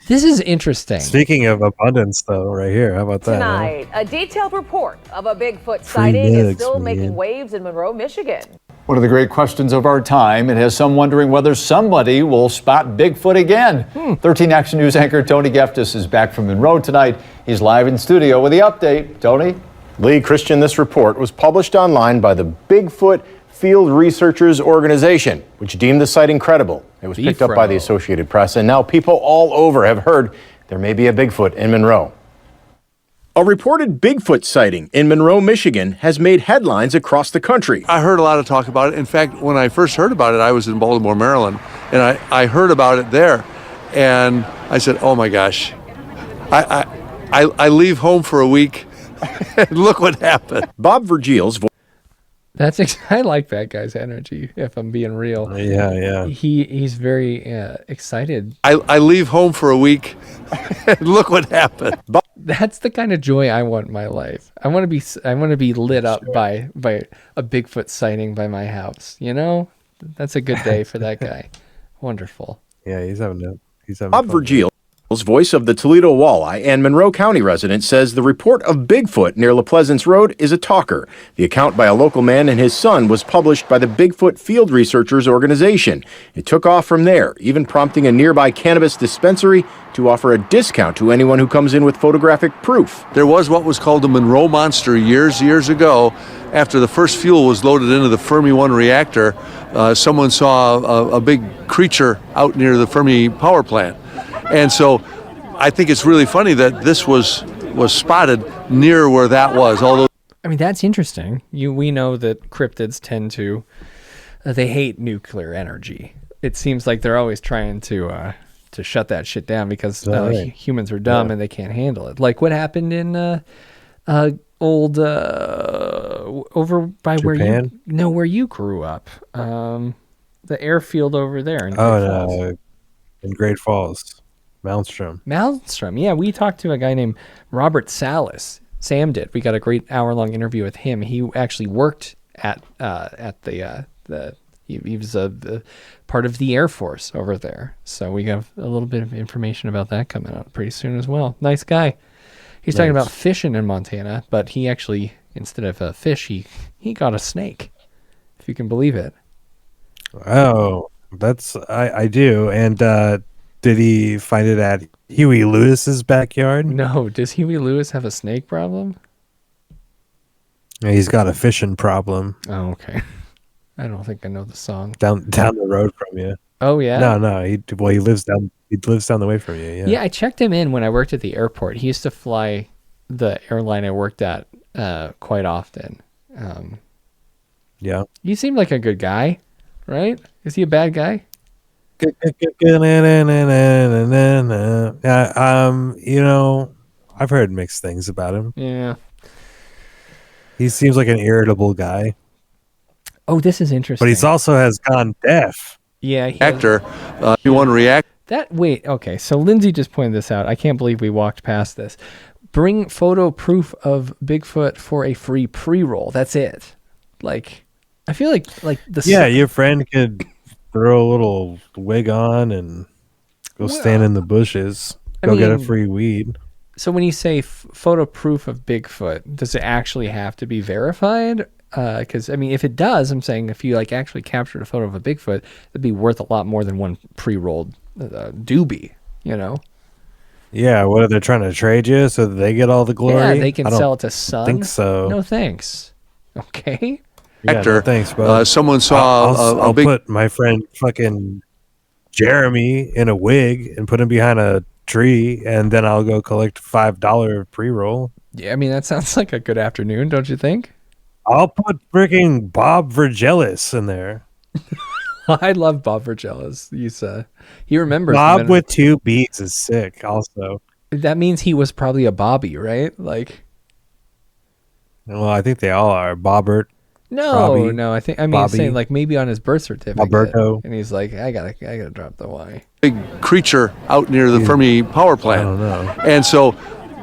This is interesting. Speaking of abundance, though, right here, how about that? Tonight, a detailed report of a Bigfoot sighting is still making waves in Monroe, Michigan. One of the great questions of our time. It has some wondering whether somebody will spot Bigfoot again. 13 Action News anchor Tony Geftis is back from Monroe tonight. He's live in studio with the update. Tony? Lee Christian, this report was published online by the Bigfoot Field Researchers Organization, which deemed the sighting credible. It was picked up by the Associated Press, and now people all over have heard there may be a Bigfoot in Monroe. A reported Bigfoot sighting in Monroe, Michigan has made headlines across the country. I heard a lot of talk about it. In fact, when I first heard about it, I was in Baltimore, Maryland, and I heard about it there, and I said, oh my gosh, I leave home for a week, and look what happened. Bob Virgil's voice. I like that guy's energy, if I'm being real. Yeah. He's very excited. I leave home for a week, and look what happened. That's the kind of joy I want in my life. I want to be lit up by a Bigfoot sighting by my house. You know, that's a good day for that guy. Wonderful. Yeah, he's having Bob Virgil Voice of the Toledo Walleye and Monroe County resident says the report of Bigfoot near La Pleasance Road is a talker. The account by a local man and his son was published by the Bigfoot Field Researchers Organization. It took off from there, even prompting a nearby cannabis dispensary to offer a discount to anyone who comes in with photographic proof. There was what was called the Monroe Monster years ago. After the first fuel was loaded into the Fermi 1 reactor, someone saw a big creature out near the Fermi power plant. And so I think it's really funny that this was spotted near where that was. Although, I mean, that's interesting. We know that cryptids tend to they hate nuclear energy. It seems like they're always trying to shut that shit down because humans are dumb and they can't handle it. Like what happened in old over by Japan? where you grew up, the airfield over there in in Great Falls. Malmstrom. Yeah, we talked to a guy named Robert Salas. Sam did. We got a great hour-long interview with him. He actually worked at the he was a part of the Air Force over there. So we have a little bit of information about that coming out pretty soon as well. Nice guy. He's talking about fishing in Montana, but he actually, instead of a fish, he got a snake, if you can believe it. Oh, I do. And did he find it at Huey Lewis's backyard? No. Does Huey Lewis have a snake problem? Yeah, he's got a fishing problem. Oh, okay. I don't think I know the song. Down the road from you. Oh yeah. No. He lives down the way from you. Yeah. Yeah, I checked him in when I worked at the airport. He used to fly the airline I worked at quite often. Yeah. You seem like a good guy, right? Is he a bad guy? Yeah, I've heard mixed things about him. Yeah. He seems like an irritable guy. Oh, this is interesting. But he also has gone deaf. Yeah, he actor, you want to react? Okay, so Lindsay just pointed this out. I can't believe we walked past this. Bring photo proof of Bigfoot for a free pre-roll. That's it. Like, I feel like the... Yeah, your friend could throw a little wig on and go stand in the bushes. Get a free weed. So when you say photo proof of Bigfoot, does it actually have to be verified? Because I mean, if it does, I'm saying if you actually captured a photo of a Bigfoot, it'd be worth a lot more than one pre-rolled doobie. Yeah, what are they trying to trade you so that they get all the glory? Yeah, they can sell it to Sun. I think so. No thanks. Okay. Actor. No thanks, but someone saw I'll put my friend fucking Jeremy in a wig and put him behind a tree, and then I'll go collect $5 pre-roll. Yeah, I mean that sounds like a good afternoon, don't you think? I'll put freaking Bob Vergelis in there. I love Bob Vergelis. He remembers. Bob with 2 B's is sick. Also, that means he was probably a Bobby, right? Well, I think they all are. Bobbert. No, Robbie, no. I mean, saying maybe on his birth certificate. Alberto. And he's like, I gotta drop the Y. Big creature out near the Fermi power plant. I don't know. And so,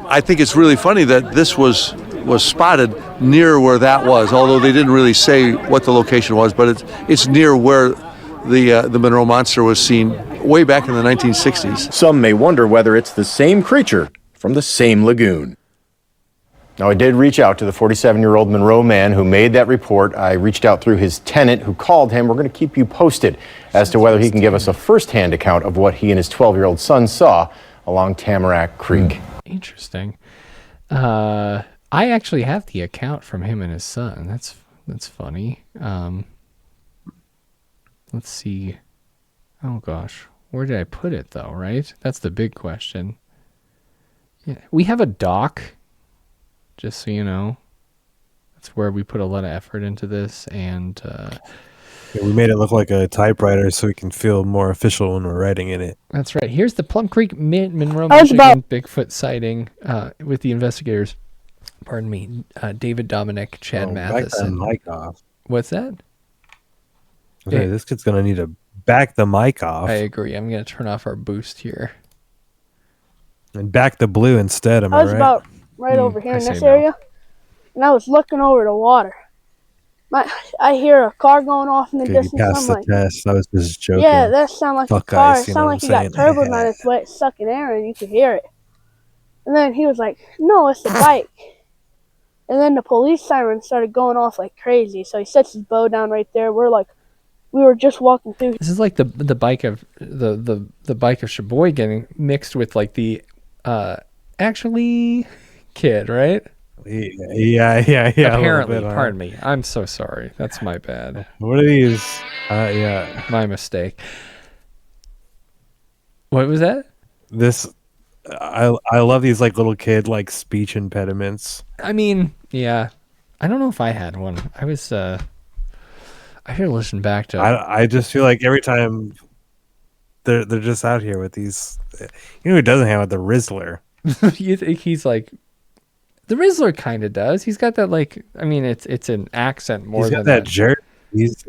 I think it's really funny that this was spotted near where that was. Although they didn't really say what the location was, but it's near where the Monroe Monster was seen way back in the 1960s. Some may wonder whether it's the same creature from the same lagoon. Now, I did reach out to the 47-year-old Monroe man who made that report. I reached out through his tenant who called him. We're going to keep you posted as to whether he can give us a first-hand account of what he and his 12-year-old son saw along Tamarack Creek. Interesting. I actually have the account from him and his son. That's funny. Let's see. Oh gosh, where did I put it though? Right, that's the big question. Yeah, we have a doc. Just so you know, that's where we put a lot of effort into this, and we made it look like a typewriter so we can feel more official when we're writing in it. That's right. Here's the Plum Creek Monroe, Michigan Bigfoot sighting with the investigators. Pardon me, David Dominic, Chad Mathis. Back the mic off. What's that? Okay, this kid's gonna need to back the mic off. I agree. I'm gonna turn off our boost here and back the blue instead. Am I right? About right over here in this area, and I was looking over the water, I hear a car going off in the Dude, you distance. passed I'm the like, test. I was just joking. yeah, that sound like Fuck a car. ice, It you sound know like what it I'm got saying? turbo on its way, sucking air, and you could hear it. And then he was like, no, it's the bike. And then the police siren started going off like crazy. So he sets his bow down right there. We were just walking through. This is like the bike of the bike of Shaboy getting mixed with like the actually kid, right? Yeah. Apparently, bit, pardon me. I'm so sorry. That's my bad. What are these? Yeah. My mistake. What was that? I love these like little kid like speech impediments. I mean, yeah. I don't know if I had one. I was I should listen back to I just feel like every time they're just out here with these, who doesn't have it? The Rizzler. You think he's like the Rizzler kind of does. He's got that like, I mean, it's an accent more He's than got that jerk. He's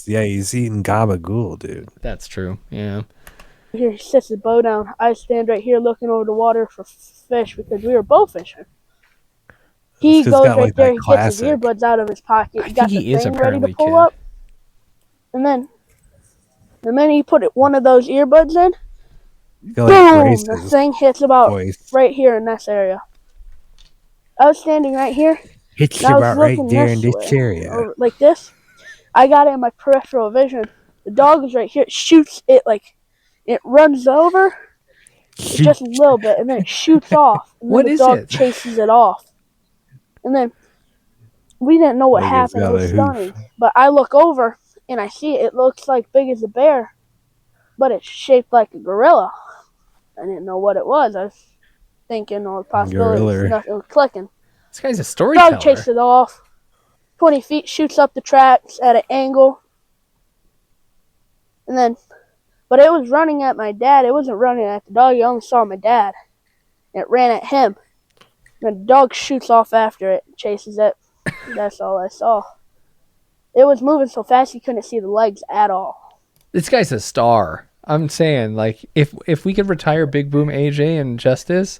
eating gabagool, dude. That's true. Yeah. Here he sets his bow down. I stand right here looking over the water for fish because we were bow fishing. He goes right there. He gets his earbuds out of his pocket. He got the thing ready to pull up. And then the minute he put one of those earbuds in, boom! The thing hits about right here in this area. I was standing right here. Hits you about right there in this area. Like this. I got it in my peripheral vision. The dog is right here. It shoots it like it runs over just a little bit and then it shoots off. And then the dog chases it off. And then we didn't know what happened. It was stunning. But I look over and I see it. It looks like big as a bear, but it's shaped like a gorilla. I didn't know what it was. I was thinking of possibilities. Nothing was clicking. This guy's a storyteller. Dog chased it off. 20 feet, shoots up the tracks at an angle. And then, but it was running at my dad. It wasn't running at the dog. You only saw my dad. It ran at him. And the dog shoots off after it, chases it. That's all I saw. It was moving so fast you couldn't see the legs at all. This guy's a star. I'm saying, like, if we could retire Big Boom AJ and Justice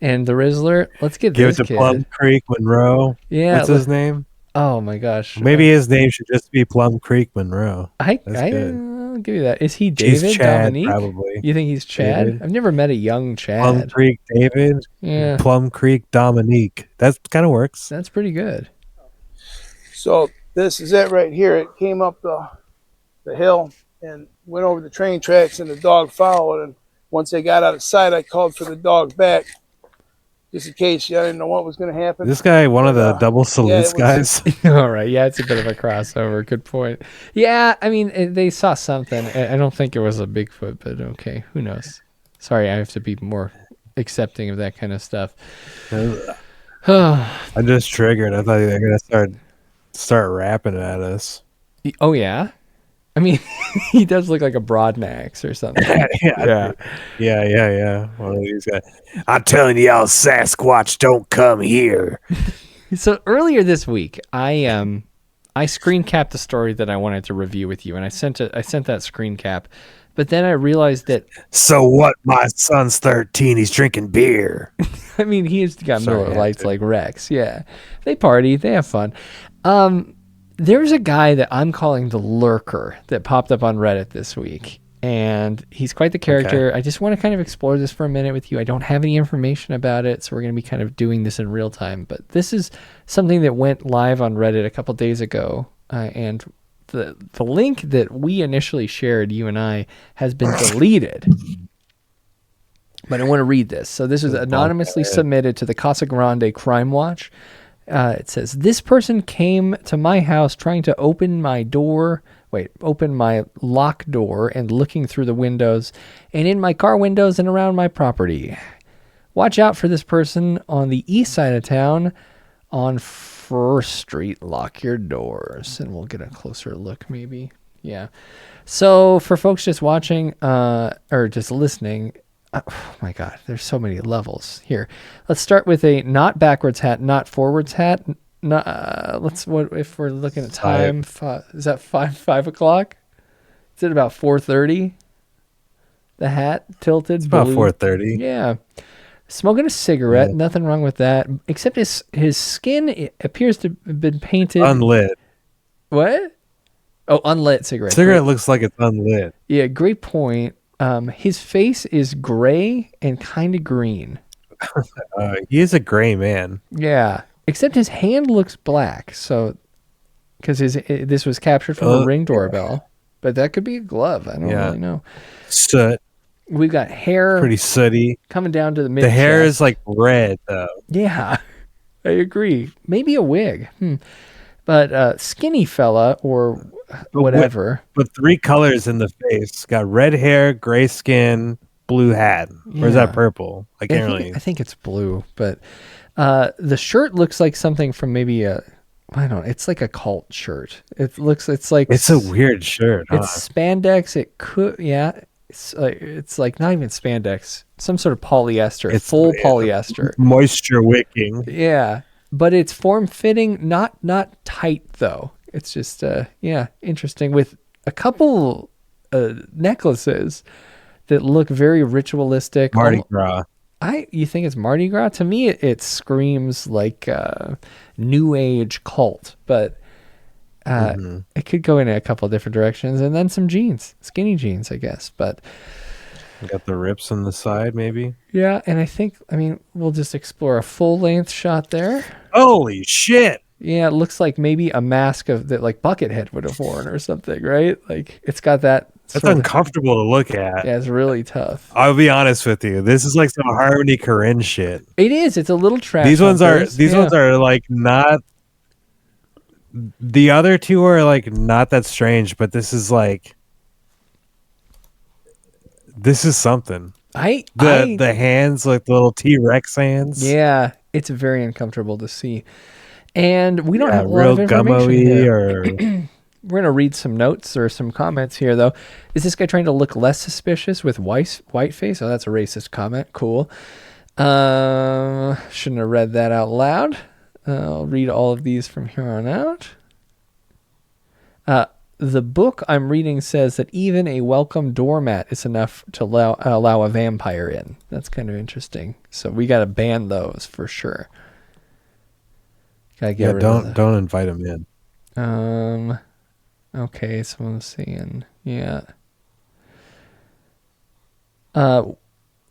and the Rizzler, let's give this it to kid. Plum Creek Monroe. Yeah. What's his name? Oh my gosh. Maybe his name should just be Plum Creek Monroe. I'll give you that. Is he David? He's Chad, Dominique? probably. You think he's Chad? David. I've never met a young Chad. Plum Creek David. Yeah. Plum Creek Dominique. That kind of works. That's pretty good. So this is it right here. It came up the hill and went over the train tracks, and the dog followed. And once they got out of sight, I called for the dog back, just in case. I didn't know what was going to happen. This guy, one of the double salutes guys. All right. Yeah, it's a bit of a crossover. Good point. Yeah, I mean, they saw something. I don't think it was a Bigfoot, but okay. Who knows? Sorry, I have to be more accepting of that kind of stuff. I just triggered. I thought they were going to start rapping at us. Oh, yeah? I mean, he does look like a Broadnax or something. Yeah. One of these guys. I'm telling y'all, Sasquatch don't come here. So earlier this week, I screen capped the story that I wanted to review with you, and I sent that screen cap, but then I realized that. So what? My son's 13. He's drinking beer. I mean, he's got Miller Lights like Rex. Yeah, they party, they have fun. There's a guy that I'm calling the Lurker that popped up on Reddit this week, and he's quite the character. Okay. I just want to kind of explore this for a minute with you. I don't have any information about it, so we're going to be kind of doing this in real time. But this is something that went live on Reddit a couple days ago, and the link that we initially shared, you and I, has been deleted. But I want to read this. So this was anonymously submitted to the Casa Grande Crime Watch. It says, this person came to my house trying to open my lock door and looking through the windows and in my car windows and around my property. Watch out for this person on the east side of town on First Street. Lock your doors. And we'll get a closer look maybe. Yeah. So for folks just watching or just listening, oh my God, there's so many levels here. Let's start with a not backwards hat, not forwards hat. What if we're looking at time? Is that 5 o'clock? Is it about 4:30? The hat tilted. It's about 4:30. Yeah. Smoking a cigarette. Nothing wrong with that. Except his skin appears to have been painted unlit. What? Oh, unlit cigarette. Cigarette looks like it's unlit. Yeah, great point. His face is gray and kind of green. He is a gray man. Yeah, except his hand looks black. So, because this was captured from a Ring doorbell, but that could be a glove. I don't really know. Soot. We've got hair. Pretty sooty. Coming down to the mid. The hair is like red, though. Yeah, I agree. Maybe a wig. But skinny fella or whatever. But 3 colors in the face. Got red hair, gray skin, blue hat. Or is that purple? I can't really. I think it's blue. But the shirt looks like something from maybe I don't know. It's like a cult shirt. It's like. It's a weird shirt. It's spandex. It could, It's like not even spandex. Some sort of polyester. It's full polyester. Moisture wicking. Yeah. But it's form-fitting, not tight, though. It's just, interesting. With a couple necklaces that look very ritualistic. Mardi Gras. You think it's Mardi Gras? To me, it screams like New Age cult. But it could go in a couple different directions. And then some jeans. Skinny jeans, I guess. But... Got the rips on the side, maybe. Yeah, and I mean, we'll just explore a full-length shot there. Holy shit! Yeah, it looks like maybe a mask that like Buckethead would have worn or something, right? Like it's got that. That's uncomfortable to look at. Yeah, it's really tough. I'll be honest with you. This is like some Harmony Korine shit. It is. It's a little trash. These ones are like not. The other two are like not that strange, but this is like. This is something. The hands, like the little T-Rex hands. Yeah, it's very uncomfortable to see. And we don't have a lot real of information here. We're gonna read some notes or some comments here, though. Is this guy trying to look less suspicious with white face? Oh, that's a racist comment. Cool. Shouldn't have read that out loud. I'll read all of these from here on out. The book I'm reading says that even a welcome doormat is enough to allow a vampire in. That's kind of interesting. So we got to ban those for sure. Gotta get rid of don't invite him in. Okay, someone's saying, yeah.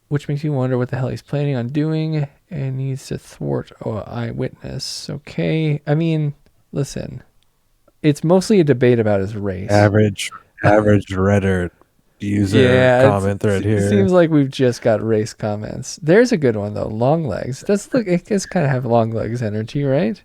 Which makes you wonder what the hell he's planning on doing and needs to thwart eyewitness. Okay, I mean, listen. It's mostly a debate about his race. Average Reddit user comment thread here. It seems like we've just got race comments. There's a good one though. Long legs. It does kind of have long legs energy, right?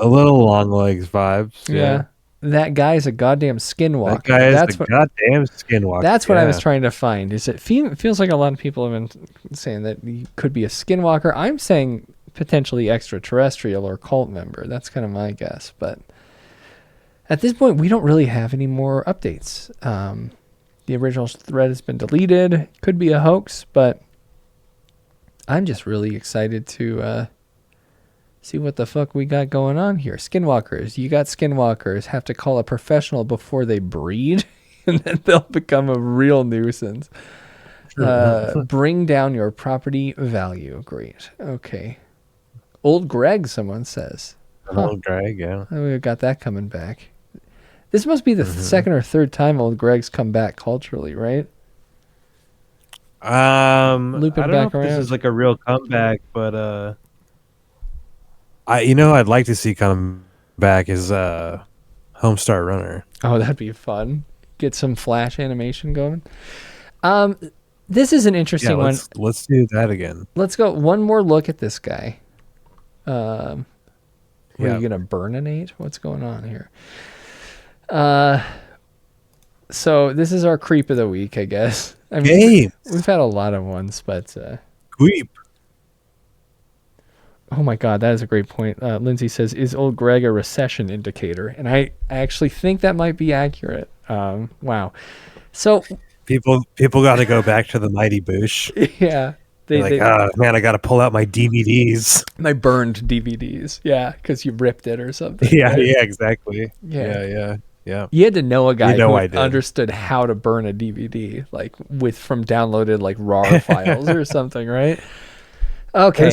A little long legs vibes. Yeah. That guy's a goddamn skinwalker. That guy is a goddamn skinwalker. That's what I was trying to find. Is it feels like a lot of people have been saying that he could be a skinwalker. I'm saying potentially extraterrestrial or cult member. That's kind of my guess, but. At this point, we don't really have any more updates. The original thread has been deleted. Could be a hoax, but I'm just really excited to see what the fuck we got going on here. Skinwalkers. You got skinwalkers. Have to call a professional before they breed, and then they'll become a real nuisance. Bring down your property value. Great. Okay. Old Greg, someone says. Old Greg, yeah. We've got that coming back. This must be the second or third time Old Greg's come back culturally, right? Looping I don't back know if this is like a real comeback, but I'd like to see come back is Homestar Runner. Oh, that'd be fun. Get some Flash animation going. This is an interesting one. Let's do that again. Let's go one more look at this guy. Are you gonna burninate? What's going on here? So this is our creep of the week, I guess. I mean, we've had a lot of ones, but creep. Oh my God, that is a great point. Lindsay says, "Is Old Greg a recession indicator?" And I actually think that might be accurate. Wow. So people got to go back to the Mighty Boosh. Yeah. Man, I got to pull out my DVDs. My burned DVDs. Yeah, because you ripped it or something. Yeah, right? Yeah, exactly. Yeah. You had to know a guy who I understood how to burn a DVD, like from downloaded like RAR files or something, right? Okay.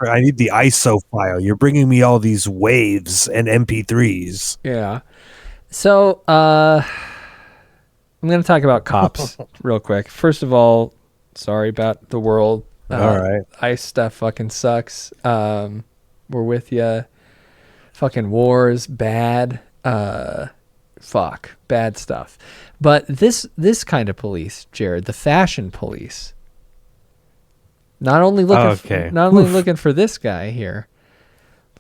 I need the ISO file. You're bringing me all these waves and MP3s. Yeah. So, I'm going to talk about cops real quick. First of all, sorry about the world. All right. ICE stuff fucking sucks. We're with you. Fucking wars, bad. Fuck, bad stuff. But this kind of police, Jared, the fashion police, not only looking for this guy here,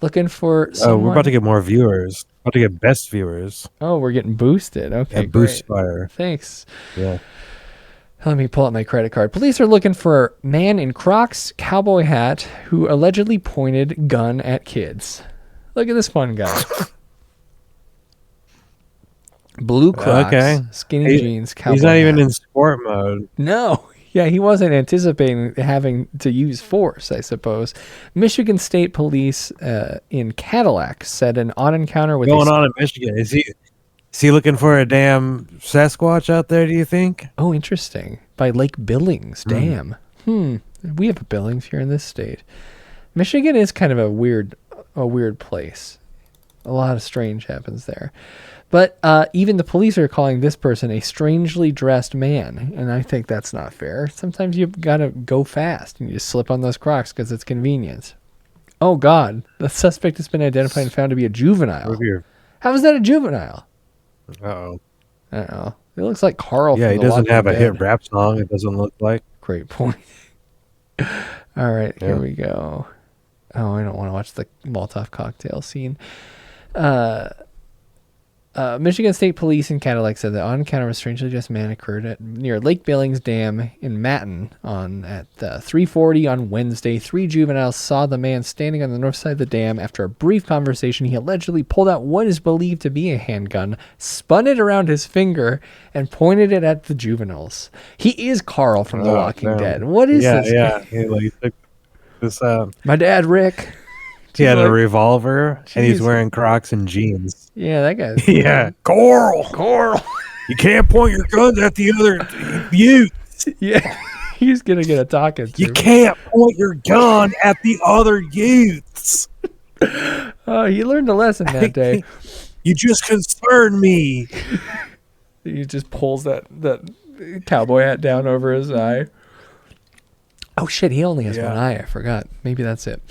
looking for someone. Oh, we're about to get more viewers. About to get best viewers. Oh, we're getting boosted. Okay, boost great. fire. Thanks. Yeah. Let me pull out my credit card. Police are looking for man in Crocs, cowboy hat, who allegedly pointed gun at kids. Look at this fun guy. Blue Crocs, skinny jeans, cowboy He's not even hat. in sport mode. No. Yeah, he wasn't anticipating having to use force, I suppose. Michigan State Police in Cadillac said an odd encounter with Going on in Michigan. Is he looking for a damn Sasquatch out there, do you think? Oh, interesting. By Lake Billings. Damn. We have a Billings here in this state. Michigan is kind of a weird place. A lot of strange happens there. But even the police are calling this person a strangely dressed man, and I think that's not fair. Sometimes you've got to go fast, and you just slip on those Crocs because it's convenient. Oh, God. The suspect has been identified and found to be a juvenile. How is that a juvenile? Uh-oh. I don't know. It looks like Carl from Yeah, he The doesn't Walking have a Dead. hit rap song, it doesn't look like. Great point. All right, here we go. Oh, I don't want to watch the Molotov cocktail scene. Michigan State Police in Cadillac said that on encounter with a strangely dressed man occurred near Lake Billings Dam in Manton at 3:40 on Wednesday. 3 juveniles saw the man standing on the north side of the dam. After a brief conversation, he allegedly pulled out what is believed to be a handgun, spun it around his finger, and pointed it at the juveniles. He is Carl from The Walking Dead. What is this? Yeah, he took this My dad, Rick. He had a revolver, and he's Jeez. wearing Crocs and jeans. Yeah, that guy's Yeah. Carl. You can't point your guns at the other youths. Yeah, he's going to get a talking to. You can't point your gun at the other youths. Oh, he learned a lesson that day. You just concern me. He just pulls that cowboy hat down over his eye. Oh, shit, he only has one eye. I forgot. Maybe that's it.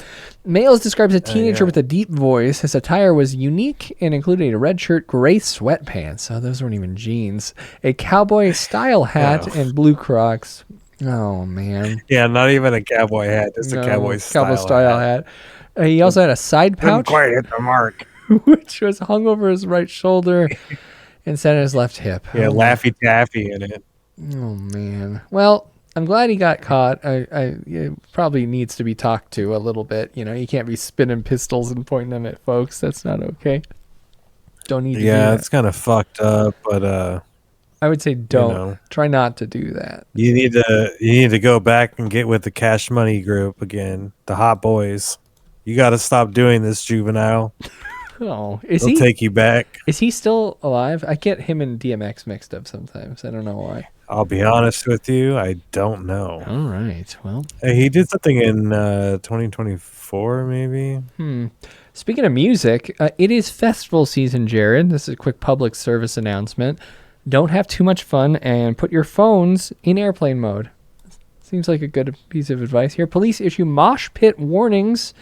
Males describes a teenager with a deep voice. His attire was unique and included a red shirt, gray sweatpants. Oh, those weren't even jeans. A cowboy-style hat and blue Crocs. Oh, man. Yeah, not even a cowboy hat. Just a cowboy-style hat. He also had a side pouch. Didn't quite hit the mark. Which was hung over his right shoulder and set on his left hip. Yeah, Laffy Taffy in it. Oh, man. Well, I'm glad he got caught. It probably needs to be talked to a little bit. You know, you can't be spinning pistols and pointing them at folks. That's not okay. Don't need to do that. It's kind of fucked up, but I would say don't. Try not to do that. You need to go back and get with the Cash Money group again. The Hot Boys. You got to stop doing this, juvenile. Oh, They'll take you back. Is he still alive? I get him and DMX mixed up sometimes. I don't know why. I'll be honest with you, I don't know. All right. Well, he did something in 2024, maybe. Speaking of music, it is festival season, Jared. This is a quick public service announcement. Don't have too much fun and put your phones in airplane mode. Seems like a good piece of advice here. Police issue mosh pit warnings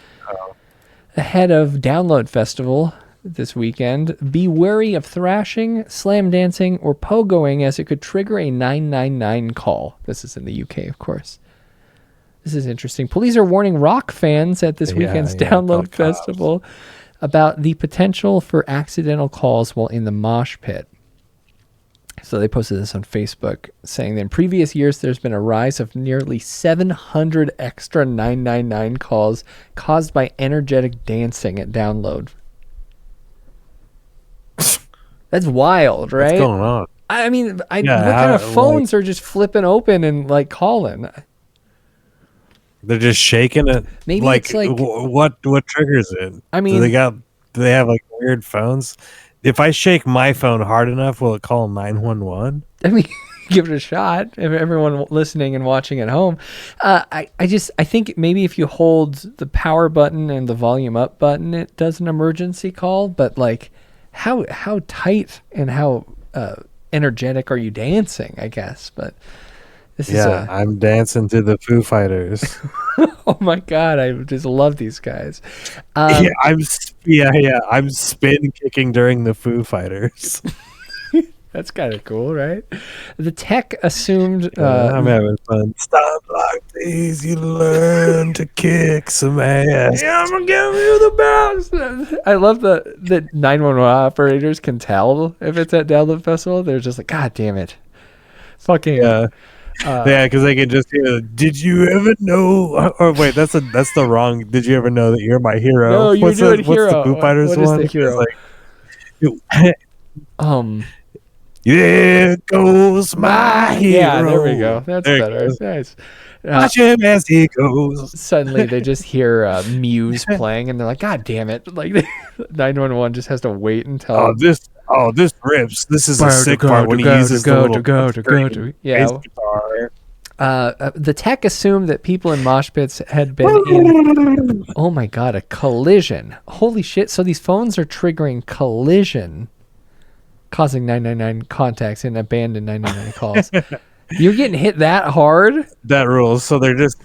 ahead of Download Festival this weekend. Be wary of thrashing, slam dancing, or pogoing as it could trigger a 999 call. This is in the UK, of course. This is interesting. Police are warning rock fans at this weekend's Download Festival about the potential for accidental calls while in the mosh pit. So they posted this on Facebook, saying that in previous years, there's been a rise of nearly 700 extra 999 calls caused by energetic dancing at Download. That's wild, right? What's going on? I mean, what kind of phones are just flipping open and like calling? They're just shaking it. Maybe like, it's like what triggers it? I mean, do they have like weird phones? If I shake my phone hard enough, will it call 911? I mean, give it a shot. If everyone listening and watching at home, I think maybe if you hold the power button and the volume up button, it does an emergency call. But like how tight and how energetic are you dancing, I guess. But this is I'm dancing to the Foo Fighters. Oh my God, I just love these guys. I'm spin kicking during the Foo Fighters. That's kind of cool, right? The tech assumed I'm having fun. Stop like these, you learn to kick some ass. Yeah, I'm gonna give you the bounce. I love that 911 operators can tell if it's at Download Festival. They're just like, God damn it, fucking because they can just hear. Did you ever know? Or wait, that's the wrong. Did you ever know that you're my hero? No, you're doing Hero. What's the Foo Fighters what is one? the Hero? There goes my hero. Yeah, there we go. That's better. Nice. Watch him as he goes. Suddenly they just hear Muse playing and they're like, God damn it. Like 911 just has to wait until this rips. This is a sick part when he uses the little yeah. bass guitar. The tech assumed that people in mosh pits had been in oh my God, a collision. Holy shit. So these phones are triggering collision, causing 999 contacts and abandoned 999 calls. You're getting hit that hard? That rules. So they're just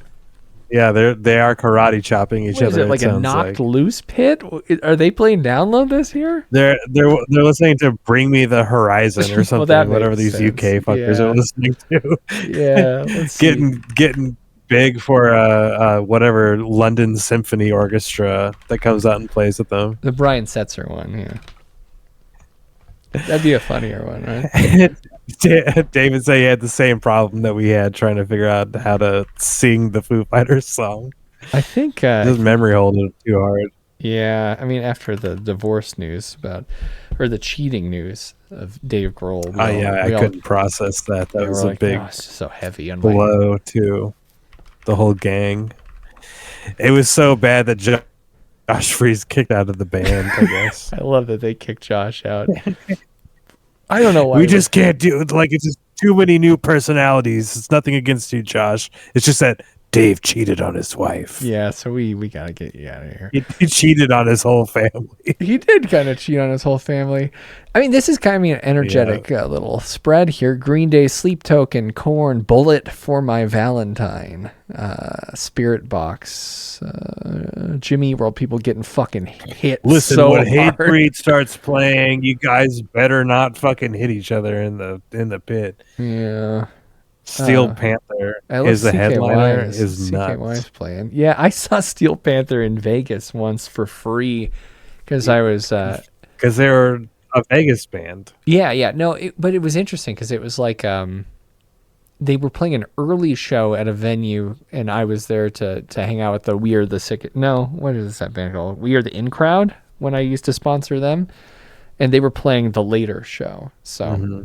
they are karate chopping each What is other. it, like a knocked loose pit? Are they playing Download this year? They're listening to Bring Me the Horizon or something, that whatever makes these sense. UK fuckers are listening to. Yeah, let's see. getting big for whatever London Symphony Orchestra that comes out and plays with them. The Brian Setzer one, yeah. That'd be a funnier one, right? David said he had the same problem that we had trying to figure out how to sing the Foo Fighters song. I think his memory holding it too hard. Yeah, I mean, after the divorce news or the cheating news of Dave Grohl. I couldn't process that. That was a big it's so heavy on blow to the whole gang. It was so bad that Josh Freese kicked out of the band, I guess. I love that they kicked Josh out. I don't know why. We just can't do it. Like, it's just too many new personalities. It's nothing against you, Josh. It's just that Dave cheated on his wife. Yeah, so we got to get you out of here. He cheated on his whole family. He did kind of cheat on his whole family. I mean, this is kind of an energetic little spread here. Green Day, Sleep Token, Korn, Bullet for My Valentine, Spirit Box, Jimmy Eat World, people getting fucking hit. Listen, so when hard. Hatebreed starts playing, you guys better not fucking hit each other in the pit. Yeah. Steel Panther is the headliner. Is nuts. CKY's playing. Yeah, I saw Steel Panther in Vegas once for free because I was because they were a Vegas band. Yeah. No, but it was interesting because it was like they were playing an early show at a venue, and I was there to hang out with the We Are the Sick. No, what is that band called? We Are the In Crowd. When I used to sponsor them, and they were playing the later show. So. Mm-hmm.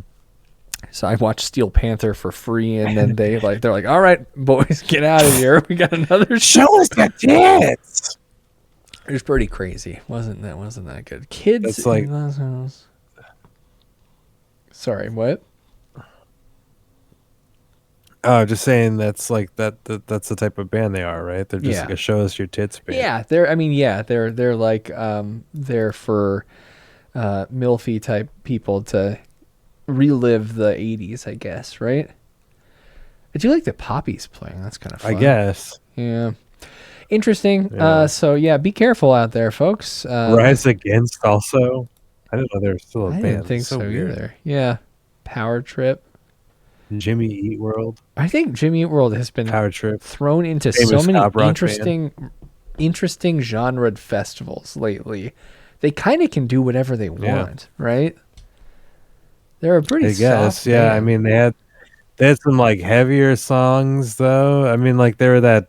So I watched Steel Panther for free, and then they're like, "All right, boys, get out of here. We got another show." Show us the tits. It was pretty crazy. Wasn't that good? Kids. It's like, sorry, what? Oh, just saying that's like that's the type of band they are, right? They're just like a show us your tits band. Yeah, they're like they're for milfy type people to relive the 80s, I guess, right? I do like the Poppy's playing. That's kind of fun. I guess. Yeah. Interesting. So yeah, be careful out there, folks. Rise Against also. I didn't know they were still a band. I didn't think so either. Yeah. Power Trip. Jimmy Eat World. I think Jimmy Eat World has been Power Trip thrown into so many interesting genre festivals lately. They kind of can do whatever they want, right? They're a pretty soft band. I mean, they had some like heavier songs though. I mean, like they were that,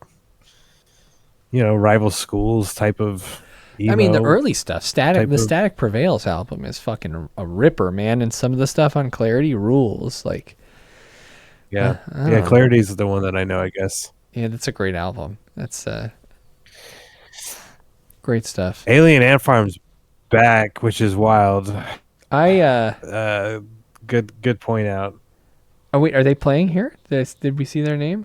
Rival Schools type of emo. I mean, the early stuff, Static Prevails album is fucking a ripper, man, and some of the stuff on Clarity rules. Like, Clarity's the one that I know, I guess. Yeah, that's a great album. That's great stuff. Alien Ant Farm's back, which is wild. Good point out. Oh wait, are they playing here? Did we see their name?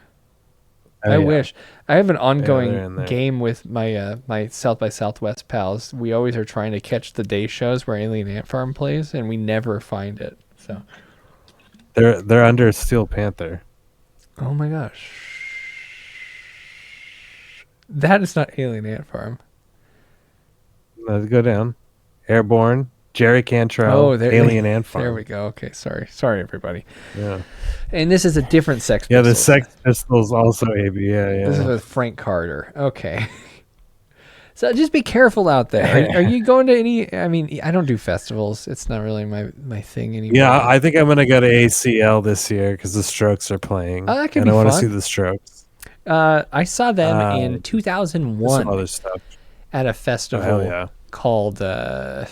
I wish. I have an they're in ongoing there. game with my my South by Southwest pals. We always are trying to catch the day shows where Alien Ant Farm plays, and we never find it. So They're under Steel Panther. oh my gosh, that is not Alien Ant Farm. Let's go down. Airborne, Jerry Cantrell, Oh, there, Alien Ant Farm. There we go. Okay, sorry everybody. Yeah. And this is a different Sex Yeah, the Pistols. Sex Pistols also AB. Yeah. This is with Frank Carter. Okay. So just be careful out there. Are you going to any? I mean, I don't do festivals. It's not really my thing anymore. Yeah, I think I'm gonna go to ACL this year because the Strokes are playing. Oh, that could and be I want to fun. see the Strokes. I saw them in Some 2001 other stuff. at a festival hell yeah. called. Oh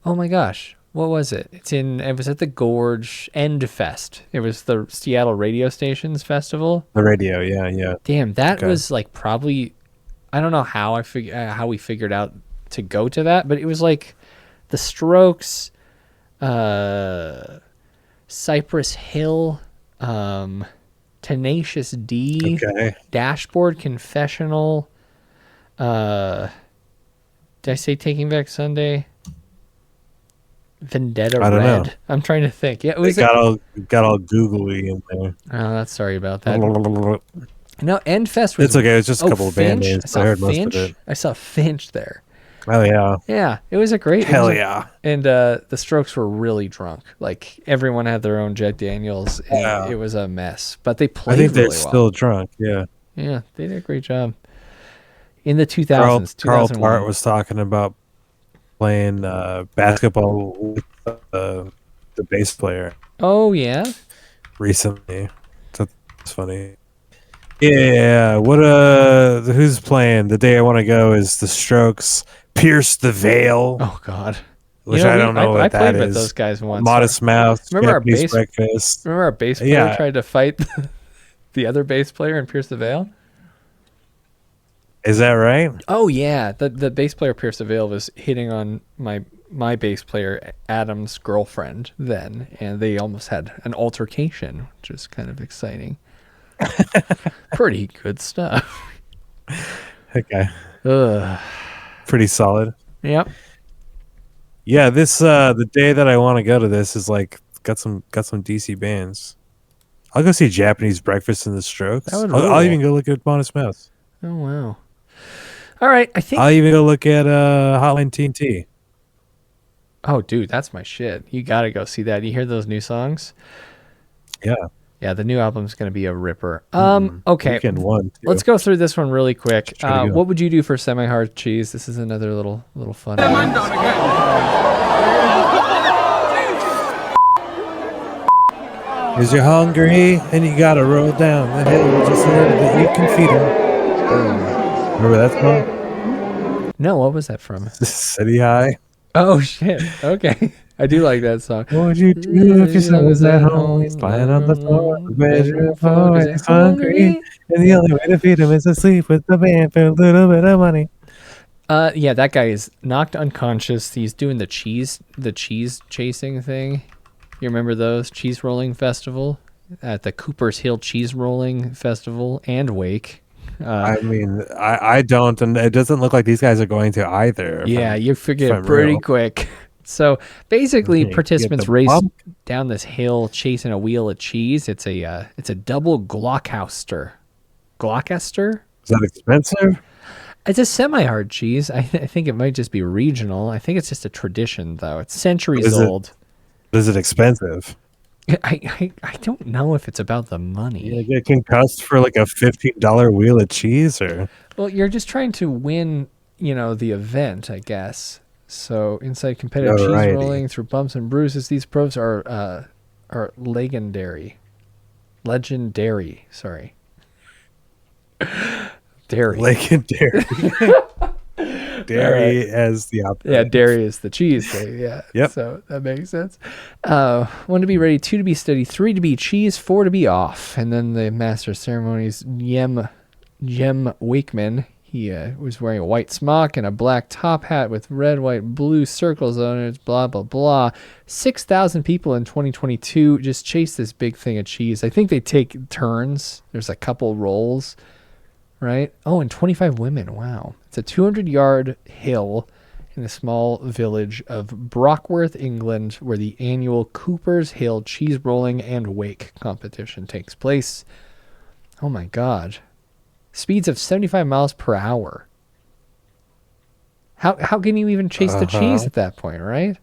my gosh, what was it? It was at the Gorge End Fest. It was the Seattle Radio Stations Festival. The radio, yeah. Damn, that Okay. was like probably. I don't know how how we figured out to go to that, but it was like the Strokes, Cypress Hill, Tenacious D, Okay. Dashboard Confessional. Did I say Taking Back Sunday? Vendetta I don't Red. know. I'm trying to think. Yeah, it It was. got all googly in there. Oh, that's sorry about that. No, Endfest was. It's okay. It's just a couple of band Finch. names. I heard most of it. I saw Finch there. Oh yeah. Yeah, it was a great. Hell yeah. And the Strokes were really drunk. Like everyone had their own Jack Daniels, and Yeah. it was a mess. But they played. I think they're really well. still drunk. Yeah. Yeah, they did a great job. In the 2000s, Carl 2001. Tart was talking about playing basketball with the bass player Oh yeah. recently. So that's funny. Yeah. What who's playing? The Day I Want to Go is the Strokes. Pierce the Veil. Oh God. Which I don't know what I that played with is. those guys once. Modest Mouse. Remember our Japanese bass? Breakfast. Remember our bass player Yeah. tried to fight the other bass player in Pierce the Veil? Is that right? Oh yeah, the bass player Pierce the Veil was hitting on my bass player Adam's girlfriend then, and they almost had an altercation, which was kind of exciting. Pretty good stuff. Okay. Ugh. Pretty solid. Yep. Yeah, this the day that I want to go to this is like got some DC bands. I'll go see Japanese Breakfast and the Strokes. That would I'll rule. even go look at Modest Mouse. Oh wow. All right, I think. I'll even go look at Hotline TNT. Oh, dude, that's my shit. You gotta go see that. You hear those new songs? Yeah. Yeah, the new album's gonna be a ripper. Okay. Weekend one, too. Let's go through this one really quick. Pretty good. What would you do for semi-hard cheese? This is another little fun. Is you're hungry and you gotta roll down the hill just so that you can feed them. Remember that song? No, what was that from? City High. Oh shit. Okay. I do like that song. What would you do if your son was at home? He's lying on the floor, the bedroom floor, and he's hungry. And the only way to feed him is to sleep with the man for a little bit of money. Yeah, that guy is knocked unconscious. He's doing the cheese chasing thing. You remember those? Cheese rolling festival at the Cooper's Hill Cheese Rolling Festival and Wake. I mean, I don't, and it doesn't look like these guys are going to either. Yeah, you forget it pretty quick. So basically, Okay, participants get the race bump. down this hill chasing a wheel of cheese. It's a double Gloucester. Gloucester? Is that expensive? It's a semi-hard cheese. I think it might just be regional. I think it's just a tradition, though. It's centuries old. Is it expensive? I don't know if it's about the money. You get concussed for like a $15 wheel of cheese, or Well, you're just trying to win, the event, I guess. So inside competitive cheese Alrighty. rolling through bumps and bruises, these pros are legendary. Legendary, sorry. Dairy. legendary. Dairy as the opposite. Yeah, dairy is the cheese thing. Yeah. Yep. So that makes sense. 1 to be ready, 2 to be steady, 3 to be cheese, 4 to be off. And then the master of ceremonies, Jem Wakeman, He was wearing a white smock and a black top hat with red, white, blue circles on it, blah, blah, blah. 6,000 people in 2022 just chased this big thing of cheese. I think they take turns. There's a couple rolls, right? Oh, and 25 women. Wow. It's a 200-yard hill in the small village of Brockworth, England, where the annual Cooper's Hill cheese rolling and wake competition takes place. Oh, my God. Speeds of 75 miles per hour. How can you even chase the cheese at that point, right?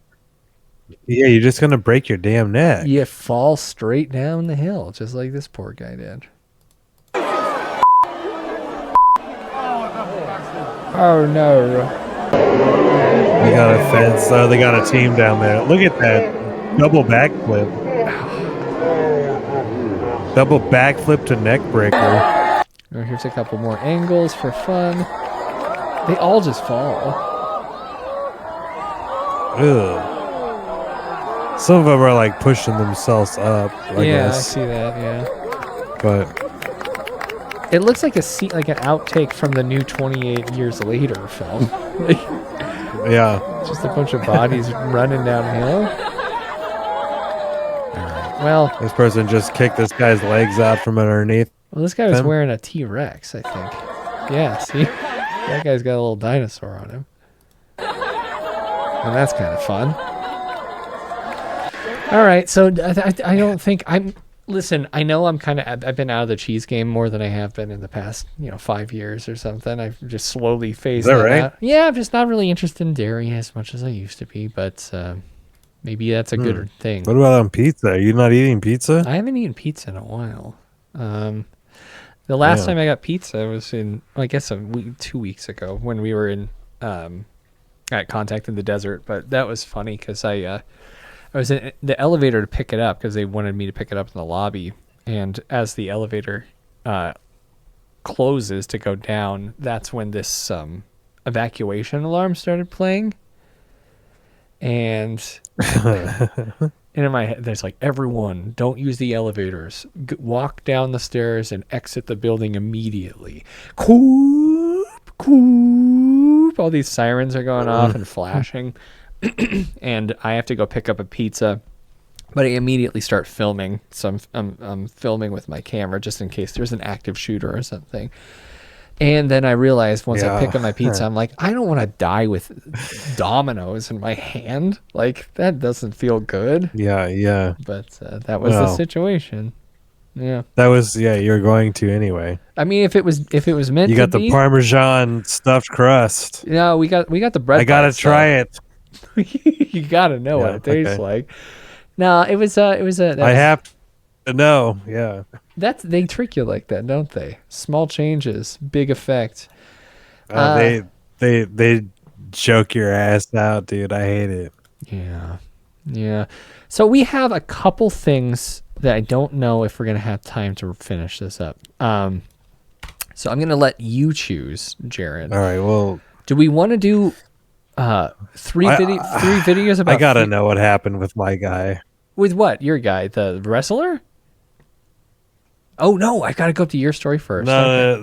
Yeah, you're just going to break your damn neck. You fall straight down the hill, just like this poor guy did. Oh, no. They got a fence. They got a team down there. Look at that. Double backflip. Double backflip to neck breaker. Oh, here's a couple more angles for fun. They all just fall. Ugh. Some of them are like pushing themselves up. I guess. I see that. Yeah. But it looks like a scene, like an outtake from the new 28 Years Later film. Yeah. Just a bunch of bodies running downhill. All right. Well, this person just kicked this guy's legs out from underneath. Well, this guy was wearing a T-Rex, I think. Yeah, see? That guy's got a little dinosaur on him. And that's kind of fun. All right, so I don't think I'm... Listen, I know I've been out of the cheese game more than I have been in the past, 5 years or something. I've just slowly phased that right? out. Yeah, I'm just not really interested in dairy as much as I used to be, but maybe that's a good thing. What about on pizza? Are you not eating pizza? I haven't eaten pizza in a while. The last time I got pizza was in, I guess, 2 weeks ago when we were in at Contact in the Desert. But that was funny because I was in the elevator to pick it up because they wanted me to pick it up in the lobby. And as the elevator closes to go down, that's when this evacuation alarm started playing. And and in my head, there's like, everyone, don't use the elevators. Walk down the stairs and exit the building immediately. Coop, coop. All these sirens are going off and flashing. And I have to go pick up a pizza. But I immediately start filming. So I'm filming with my camera just in case there's an active shooter or something. And then I realized once I pick up my pizza, I'm like, I don't want to die with dominoes in my hand. Like, that doesn't feel good. Yeah. But that was the situation. Yeah. That was, you're going to anyway. I mean, if it was meant to be. You got the Parmesan stuffed crust. No, we got the bread. I got to try it. You got to know what it tastes like. No, it was I have to know. Yeah. They trick you like that, don't they? Small changes, big effect. They joke your ass out, dude. I hate it. Yeah. So we have a couple things that I don't know if we're gonna have time to finish this up. So I'm gonna let you choose, Jared. All right. Well, do we want to do three videos about? I gotta know what happened with my guy. With what? Your guy, the wrestler? Oh no! I gotta go up to your story first. Let's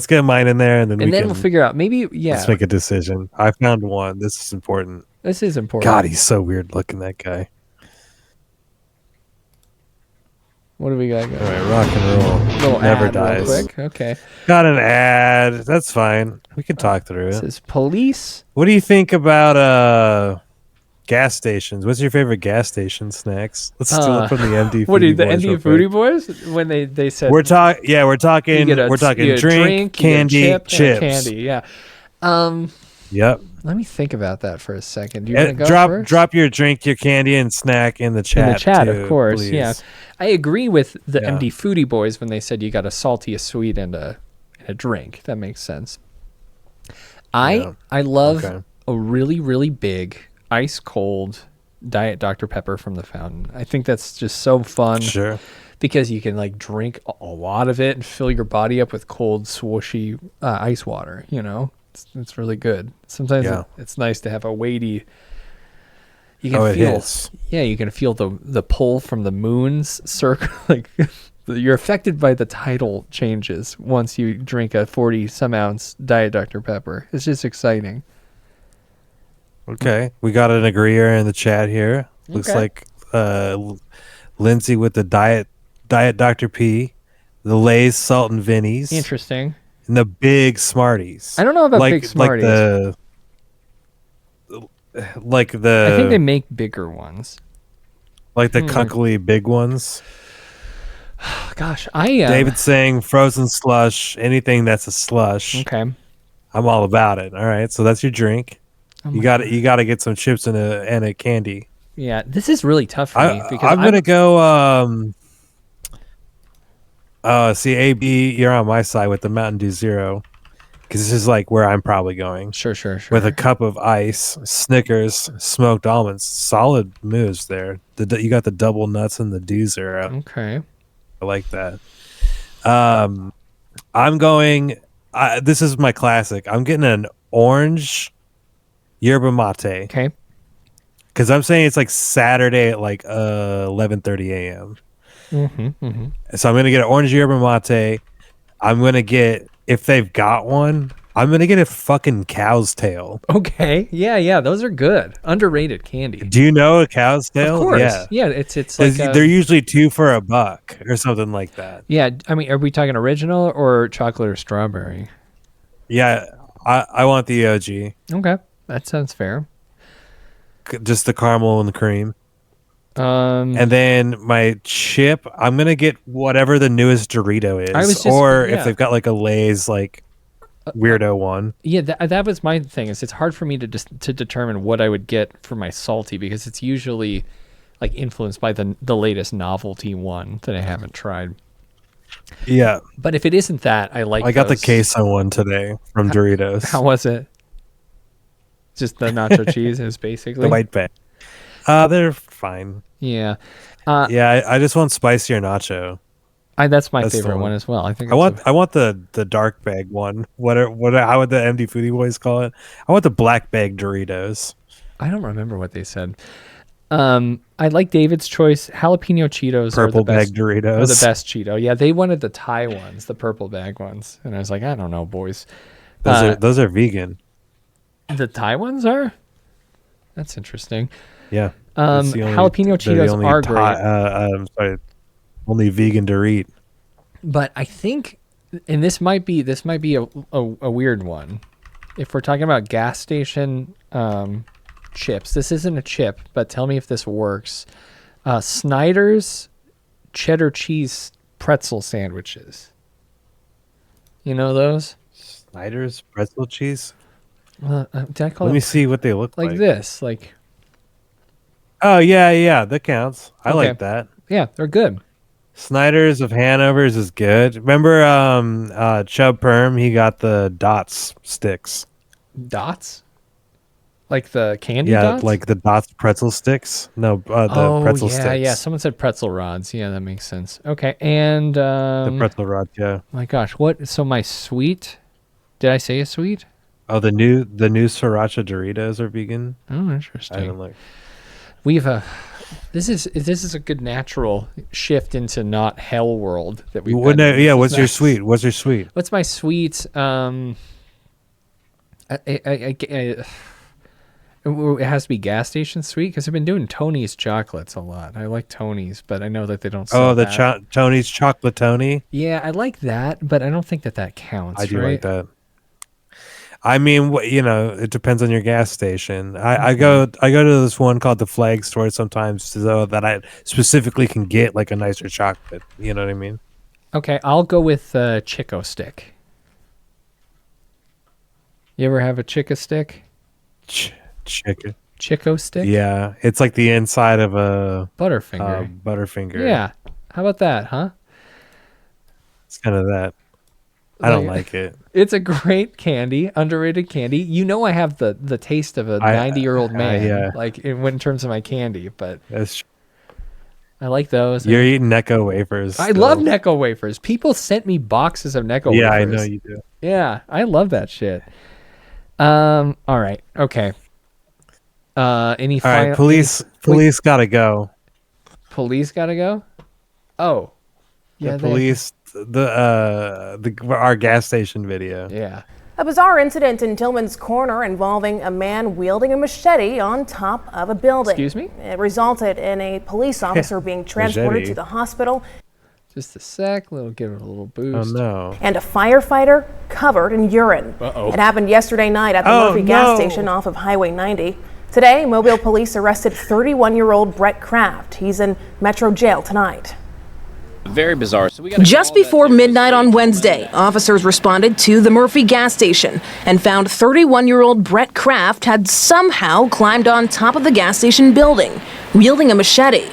get mine in there, and then we'll figure out. Maybe let's make a decision. I found one. This is important. This is important. God, he's so weird looking. That guy. What do we got going? All right, rock and roll. Little never ad dies. Real quick. Okay. Got an ad. That's fine. We can talk through it. This is police. What do you think about gas stations? What's your favorite gas station snacks? Let's steal it from the MD. What are the MD Foodie Boys? When they said we're talking drink, candy, chips. Candy, yeah. Yep. Let me think about that for a second. Do you want to go first? Drop your drink, your candy, and snack in the chat. In the chat, too, of course. please. Yeah. I agree with the MD Foodie Boys when they said you got a salty, a sweet, and a drink. That makes sense. I love a really, really big ice cold Diet Dr. Pepper from the fountain. I think that's just so fun. Sure. Because you can like drink a lot of it and fill your body up with cold, swooshy ice water. It's really good. Sometimes it's nice to have a weighty. You can feel, you can feel the pull from the moon's circle, like You're affected by the title changes once you drink a 40-some ounce Diet Dr. Pepper. It's just exciting. Okay, we got an agreeer in the chat here. Looks Okay. like Lindsay with the Diet Dr. P, the Lay's Salt and Vinnies. Interesting. And the Big Smarties. I don't know about Big Smarties. Like the I think they make bigger ones. Like the cunkly big ones. Gosh, David's saying frozen slush, anything that's a slush. Okay. I'm all about it. All right, so that's your drink. You got to get some chips and a candy. Yeah, this is really tough for me because I'm gonna go. See, AB, you're on my side with the Mountain Dew Zero, because this is like where I'm probably going. Sure. With a cup of ice, Snickers, smoked almonds, solid moves there. You got the double nuts and the Dew Zero. Okay, I like that. I'm going. This is my classic. I'm getting an orange yerba mate. Okay. Because I'm saying it's like Saturday at like 11:30 a.m. So I'm gonna get an orange yerba mate. I'm gonna get, if they've got one, I'm gonna get a fucking cow's tail. Okay. Yeah. Those are good. Underrated candy. Do you know a cow's tail? Of course. Yeah. It's like They're usually 2 for $1 or something like that. Yeah. I mean, are we talking original or chocolate or strawberry? Yeah, I want the OG. Okay, that sounds fair. Just the caramel and the cream. And then my chip, I'm gonna get whatever the newest Dorito is, if they've got like a Lay's like weirdo one. Yeah, that was my thing. Is it's hard for me to determine what I would get for my salty because it's usually like influenced by the latest novelty one that I haven't tried. Yeah, but if it isn't that, I got the queso one today from Doritos. How was it? Just the nacho cheese is basically the white bag. They're fine. Yeah. I just want spicier nacho. That's my favorite one as well. I think I want the dark bag one. How would the MD Foodie Boys call it? I want the black bag Doritos. I don't remember what they said. I like David's choice. Jalapeno Cheetos purple are the best. Bag Doritos are the best Cheeto. Yeah, they wanted the Thai ones, the purple bag ones, and I was like, I don't know, boys. Those are vegan. The Thai ones are. That's interesting. Yeah. Jalapeno Cheetos are great. I'm sorry, only vegan to eat. But I think, and this might be a weird one. If we're talking about gas station chips, this isn't a chip, but tell me if this works. Snyder's cheddar cheese pretzel sandwiches. You know those? Snyder's pretzel cheese? Did I call Let me see what they look like. Like this, like. Oh yeah, that counts. I like that. Yeah, they're good. Snyder's of Hanover's is good. Remember Chubb Perm? He got the Dots sticks. Dots? Like the candy dots? Yeah, like the Dots pretzel sticks. No, the pretzel sticks. Yeah. Someone said pretzel rods. Yeah, that makes sense. Okay, and the pretzel rods. Yeah. My gosh, what? So my sweet? Did I say a sweet? Oh, the new Sriracha Doritos are vegan. Oh, interesting. I haven't looked. We've this is a good natural shift into not hell world that we. What's your sweet? What's your sweet? What's my sweet? It has to be gas station sweet because I've been doing Tony's chocolates a lot. I like Tony's, but I know that they don't sell Tony's Chocolate Tony? Yeah, I like that, but I don't think that counts. I do like that. I mean, it depends on your gas station. I go to this one called the Flag Store sometimes so that I specifically can get like a nicer chocolate. You know what I mean? Okay, I'll go with Chico Stick. You ever have a Chico Stick? Chico Stick? Yeah, it's like the inside of a Butterfinger. Butterfinger. Yeah. How about that, huh? It's kind of that. I don't like it. It's a great candy, underrated candy. You know, I have the taste of a 90-year-old man, like in terms of my candy, but that's true. I like those. You're eating Necco wafers. I love Necco wafers. People sent me boxes of Necco wafers. Yeah, I know you do. Yeah, I love that shit. All right. Okay. Any final? All right, police gotta go. Police gotta go? Oh. The police, our gas station video. Yeah. A bizarre incident in Tillman's Corner involving a man wielding a machete on top of a building. Excuse me? It resulted in a police officer being transported to the hospital. Just a sec, give it a little boost. Oh no. And a firefighter covered in urine. Uh-oh. It happened yesterday night at the Murphy gas station off of Highway 90. Today, Mobile police arrested 31-year-old Brett Kraft. He's in Metro Jail tonight. Very bizarre. Just before midnight on Wednesday, officers responded to the Murphy gas station and found 31-year-old Brett Kraft had somehow climbed on top of the gas station building, wielding a machete.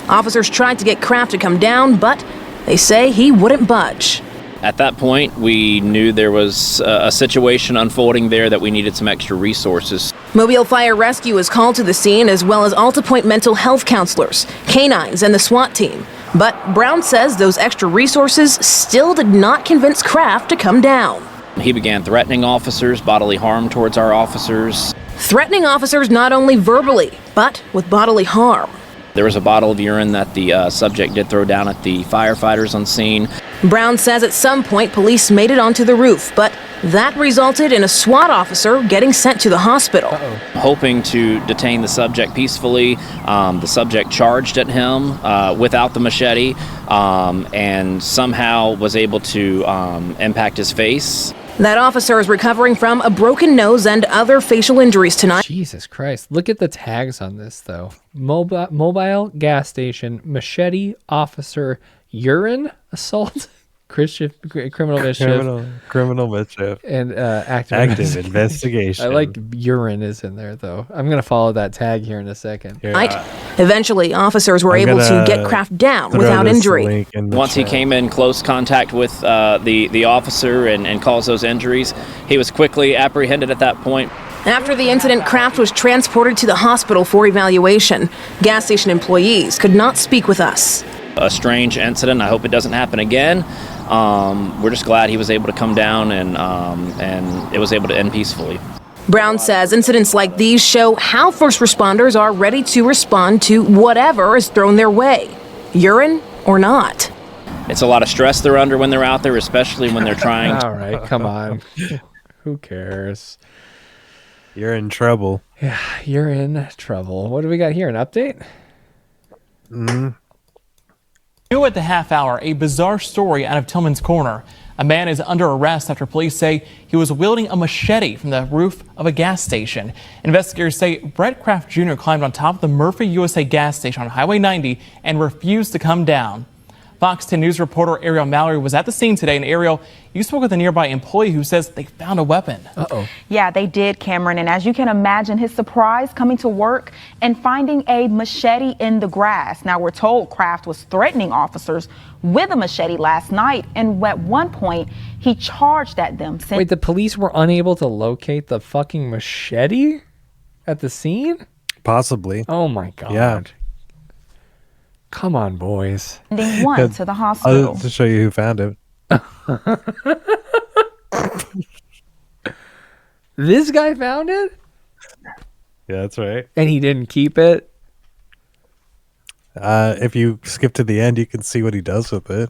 Officers tried to get Kraft to come down, but they say he wouldn't budge. At that point, we knew there was a situation unfolding there that we needed some extra resources. Mobile Fire Rescue was called to the scene, as well as Alta Point mental health counselors, canines, and the SWAT team. But Brown says those extra resources still did not convince Kraft to come down. He began threatening officers, bodily harm towards our officers. Threatening officers not only verbally, but with bodily harm. There was a bottle of urine that the subject did throw down at the firefighters on scene. Brown says at some point police made it onto the roof, but that resulted in a SWAT officer getting sent to the hospital. Hoping to detain the subject peacefully, the subject charged at him without the machete and somehow was able to impact his face. That officer is recovering from a broken nose and other facial injuries tonight. Jesus Christ. Look at the tags on this, though. Mobile gas station, machete, officer, urine, assault, criminal mischief. Criminal mischief. And active investigation. I like urine is in there, though. I'm going to follow that tag here in a second. Eventually, officers were able to get Kraft down without injury. Once he came in close contact with the officer and caused those injuries, he was quickly apprehended at that point. After the incident, Kraft was transported to the hospital for evaluation. Gas station employees could not speak with us. A strange incident. I hope it doesn't happen again. We're just glad he was able to come down and it was able to end peacefully. Brown says incidents like these show how first responders are ready to respond to whatever is thrown their way, urine or not. It's a lot of stress they're under when they're out there, especially when they're trying. All right, come on. Who cares? You're in trouble. Yeah, you're in trouble. What do we got here? An update? New at the half hour, a bizarre story out of Tillman's Corner. A man is under arrest after police say he was wielding a machete from the roof of a gas station. Investigators say Brett Kraft Jr. climbed on top of the Murphy USA gas station on Highway 90 and refused to come down. Fox 10 News reporter Ariel Mallory was at the scene today. And Ariel, you spoke with a nearby employee who says they found a weapon. Uh-oh. Yeah, they did, Cameron. And as you can imagine, his surprise coming to work and finding a machete in the grass. Now, we're told Kraft was threatening officers with a machete last night. And at one point, he charged at them. Wait, the police were unable to locate the fucking machete at the scene? Possibly. Oh, my God. Yeah. Come on, boys. Sending one to the hospital. To show you who found it. This guy found it? Yeah, that's right. And he didn't keep it? If you skip to the end, you can see what he does with it.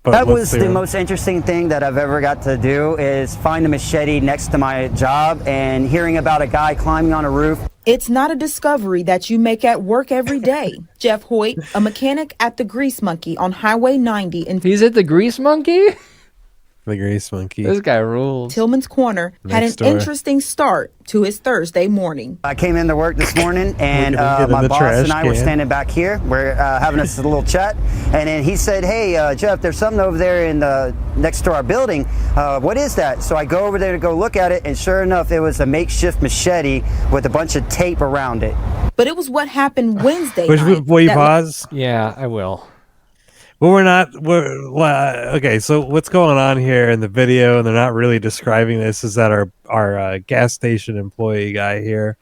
But that was the most interesting thing that I've ever got to do, is find a machete next to my job and hearing about a guy climbing on a roof. It's not a discovery that you make at work every day. Jeff Hoyt, a mechanic at the Grease Monkey on Highway 90. He's at the Grease Monkey? The Grease Monkey. This guy rules. Tillman's Corner had an interesting start to his Thursday morning. I came into work this morning and my boss and I were standing back here. We're having a little chat. And then he said, hey, Jeff, there's something over there in next to our building. What is that? So I go over there to go look at it. And sure enough, it was a makeshift machete with a bunch of tape around it. But it was what happened Wednesday night. Will you pause? Yeah, I will. Well, okay, so what's going on here in the video, and they're not really describing this, is that our gas station employee guy here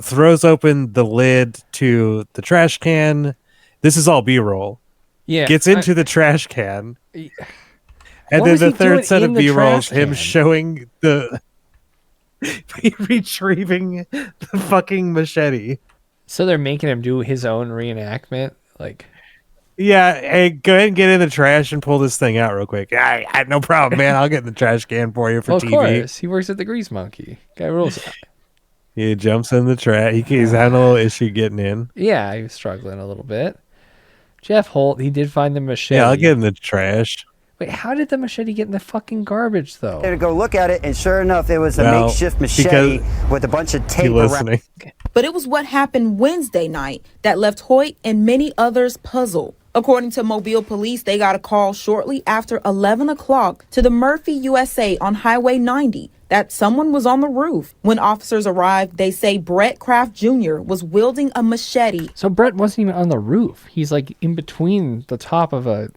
throws open the lid to the trash can. This is all B-roll. Yeah. Gets into the trash can. And then the third set of B-roll is him showing retrieving the fucking machete. So they're making him do his own reenactment? Like... Yeah, hey, go ahead and get in the trash and pull this thing out real quick. I no problem, man. I'll get in the trash can for you for Well, TV. of course, he works at the Grease Monkey. Guy rules. He jumps in the trash. He's having a little issue getting in. Yeah, he was struggling a little bit. Jeff Holt, he did find the machete. Yeah, I'll get in the trash. Wait, how did the machete get in the fucking garbage, though? To go look at it, and sure enough, it was a makeshift machete with a bunch of tape around. But it was what happened Wednesday night that left Hoyt and many others puzzled. According to Mobile police, they got a call shortly after 11 o'clock to the Murphy USA on Highway 90 that someone was on the roof. When officers arrived, they say Brett Kraft Jr. was wielding a machete. So Brett wasn't even on the roof. He's like in between the top of a...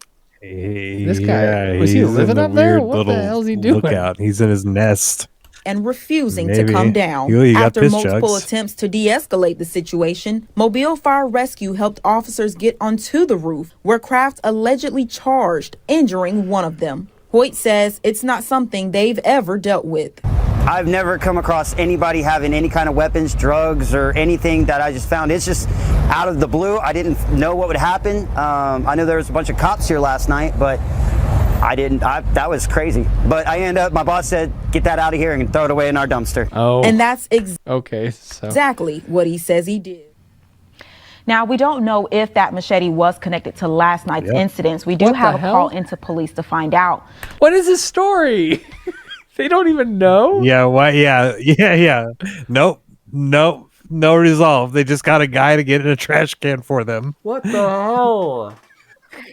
This guy, was he living up there? What the hell is he doing? Lookout. He's in his nest. And refusing to come down. After multiple attempts to de-escalate the situation, Mobile Fire Rescue helped officers get onto the roof where Kraft allegedly charged, injuring one of them. Hoyt says it's not something they've ever dealt with. I've never come across anybody having any kind of weapons, drugs, or anything that I just found. It's just out of the blue. I didn't know what would happen. I knew there was a bunch of cops here last night, but I didn't. That was crazy. But I ended up, my boss said, get that out of here and throw it away in our dumpster. Oh. And that's exactly what he says he did. Now, we don't know if that machete was connected to last night's incidents. We do have a call into police to find out. What is this story? They don't even know? Yeah, what? Yeah. Nope. No resolve. They just got a guy to get in a trash can for them. What the hell?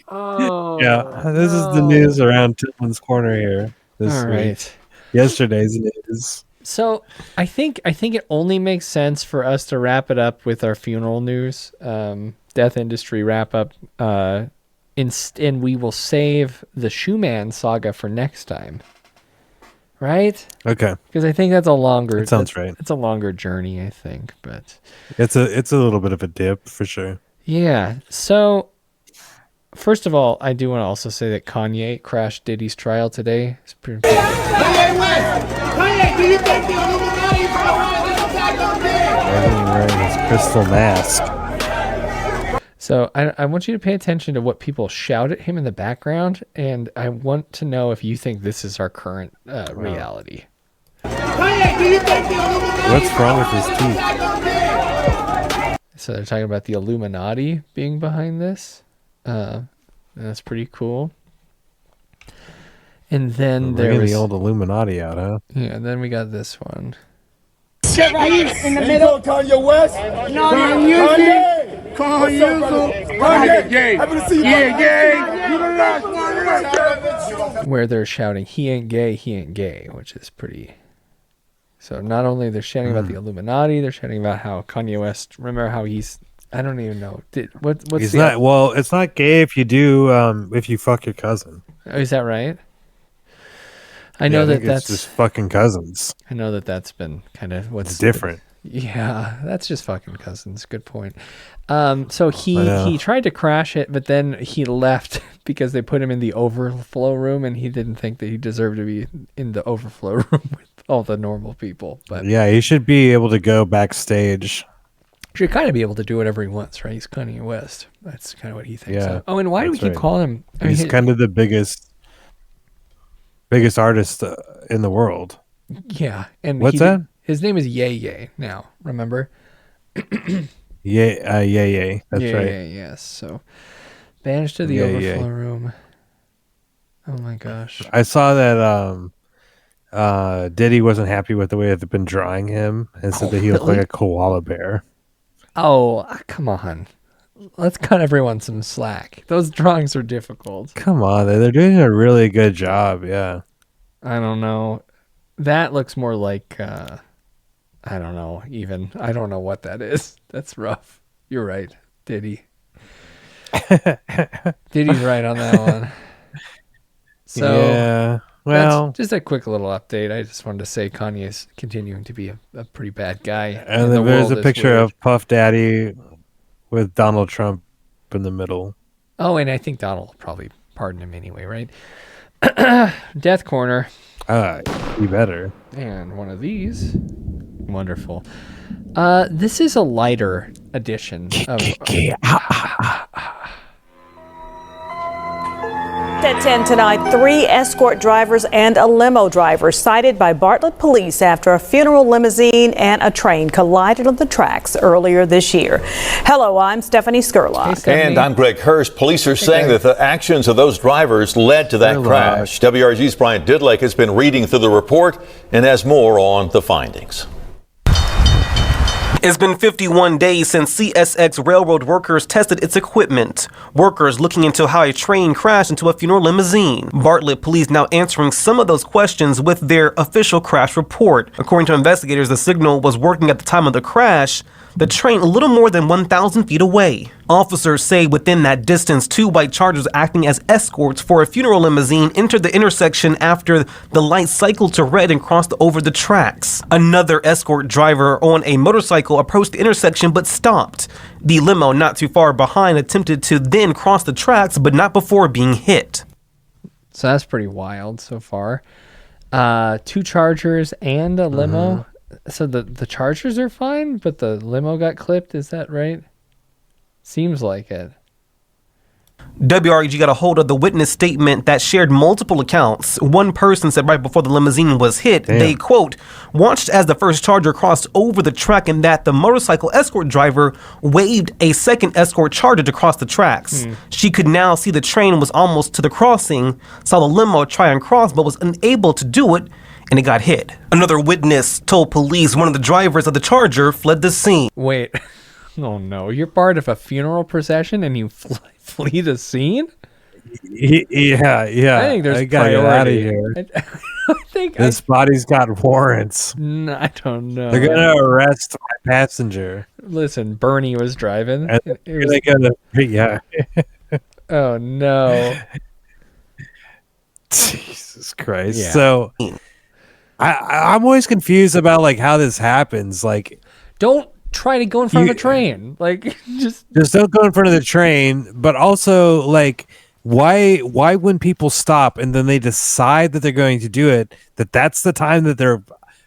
Oh. Yeah, this is the news around Tillman's Corner here this week. Yesterday's news. So I think it only makes sense for us to wrap it up with our funeral news, death industry wrap up, and we will save the Shoeman saga for next time. Right? Okay. Because I think that's a longer. That sounds right. It's a longer journey, I think, but it's a little bit of a dip for sure. Yeah. So, first of all, I do want to also say that Kanye crashed Diddy's trial today. It's pretty. Kanye, do you think the Illuminati is behind this attack on Diddy? Wearing his crystal mask. So I want you to pay attention to what people shout at him in the background, and I want to know if you think this is our current reality. Kanye, do you think the Illuminati? What's wrong with his teeth? So they're talking about the Illuminati being behind this. That's pretty cool. And then there's there's the old Illuminati out, huh? Yeah. And then we got this one. Shit right here in the middle. Kanye West. No, Kanye. Kanye, gay. Happy to see you. Yeah, gay. Where they're shouting, "He ain't gay," which is pretty. So not only they're shouting about the Illuminati, they're shouting about how Kanye West. Remember how he's? I don't even know. What's He's the? not. Well, it's not gay if you do. If you fuck your cousin. Oh, is that right? I know that's just fucking cousins. I know that's been kind of what's different. Yeah, that's just fucking cousins. Good point. So he tried to crash it, but then he left because they put him in the overflow room, and he didn't think that he deserved to be in the overflow room with all the normal people. But yeah, he should be able to go backstage. Should kind of be able to do whatever he wants, right? He's Kanye West. That's kind of what he thinks. Yeah. Oh, and why do we keep calling him? He's kind of the biggest artist in the world. Yeah, and what's that? His name is Ye now. Remember? Ye. That's right. Yes. So banished to the overflow room. Oh my gosh! I saw that Diddy wasn't happy with the way they've been drawing him, and said that he looked like a koala bear. Oh, come on. Let's cut everyone some slack. Those drawings are difficult. Come on, they're doing a really good job. Yeah. I don't know. That looks more like I don't know. I don't know what that is. That's rough. You're right, Diddy. Diddy's right on that one. So yeah. Well, that's just a quick little update. I just wanted to say Kanye's continuing to be a pretty bad guy. And then there's a picture of Puff Daddy with Donald Trump in the middle. Oh, and I think Donald will probably pardon him anyway, right? Death Corner. You better. And one of these. Wonderful. This is a lighter edition of... at 10 tonight, 3 escort drivers and a limo driver cited by Bartlett police after a funeral limousine and a train collided on the tracks earlier this year. Hello, I'm Stephanie Skurlock. And I'm Greg Hurst. Police are saying that the actions of those drivers led to that crash. WRG's Brian Didlake has been reading through the report and has more on the findings. It's been 51 days since CSX railroad workers tested its equipment. Workers looking into how a train crashed into a funeral limousine. Bartlett police now answering some of those questions with their official crash report. According to investigators, the signal was working at the time of the crash, the train a little more than 1,000 feet away. Officers say within that distance, 2 white Chargers acting as escorts for a funeral limousine entered the intersection after the light cycled to red and crossed over the tracks. Another escort driver on a motorcycle approached the intersection but stopped. The limo, not too far behind, attempted to then cross the tracks but not before being hit. So that's pretty wild so far. 2 Chargers and a limo. So the Chargers are fine, but the limo got clipped. Is that right? Seems like it. WREG got a hold of the witness statement that shared multiple accounts. One person said right before the limousine was hit, they, quote, watched as the first Charger crossed over the track and that the motorcycle escort driver waved a second escort Charger to cross the tracks. She could now see the train was almost to the crossing, saw the limo try and cross but was unable to do it, and it got hit. Another witness told police one of the drivers of the Charger fled the scene. Wait. Oh no, you're part of a funeral procession and you flee the scene? Yeah. I think there's I gotta get out of here. I think this body's got warrants. I don't know. They're gonna arrest my passenger. Listen, Bernie was driving. Yeah. Oh no. Jesus Christ. Yeah. So I'm always confused about like how this happens. Like, don't try to go in front of a train. Like, just don't go in front of the train. But also, like, why when people stop and then they decide that they're going to do it, that's the time that they're,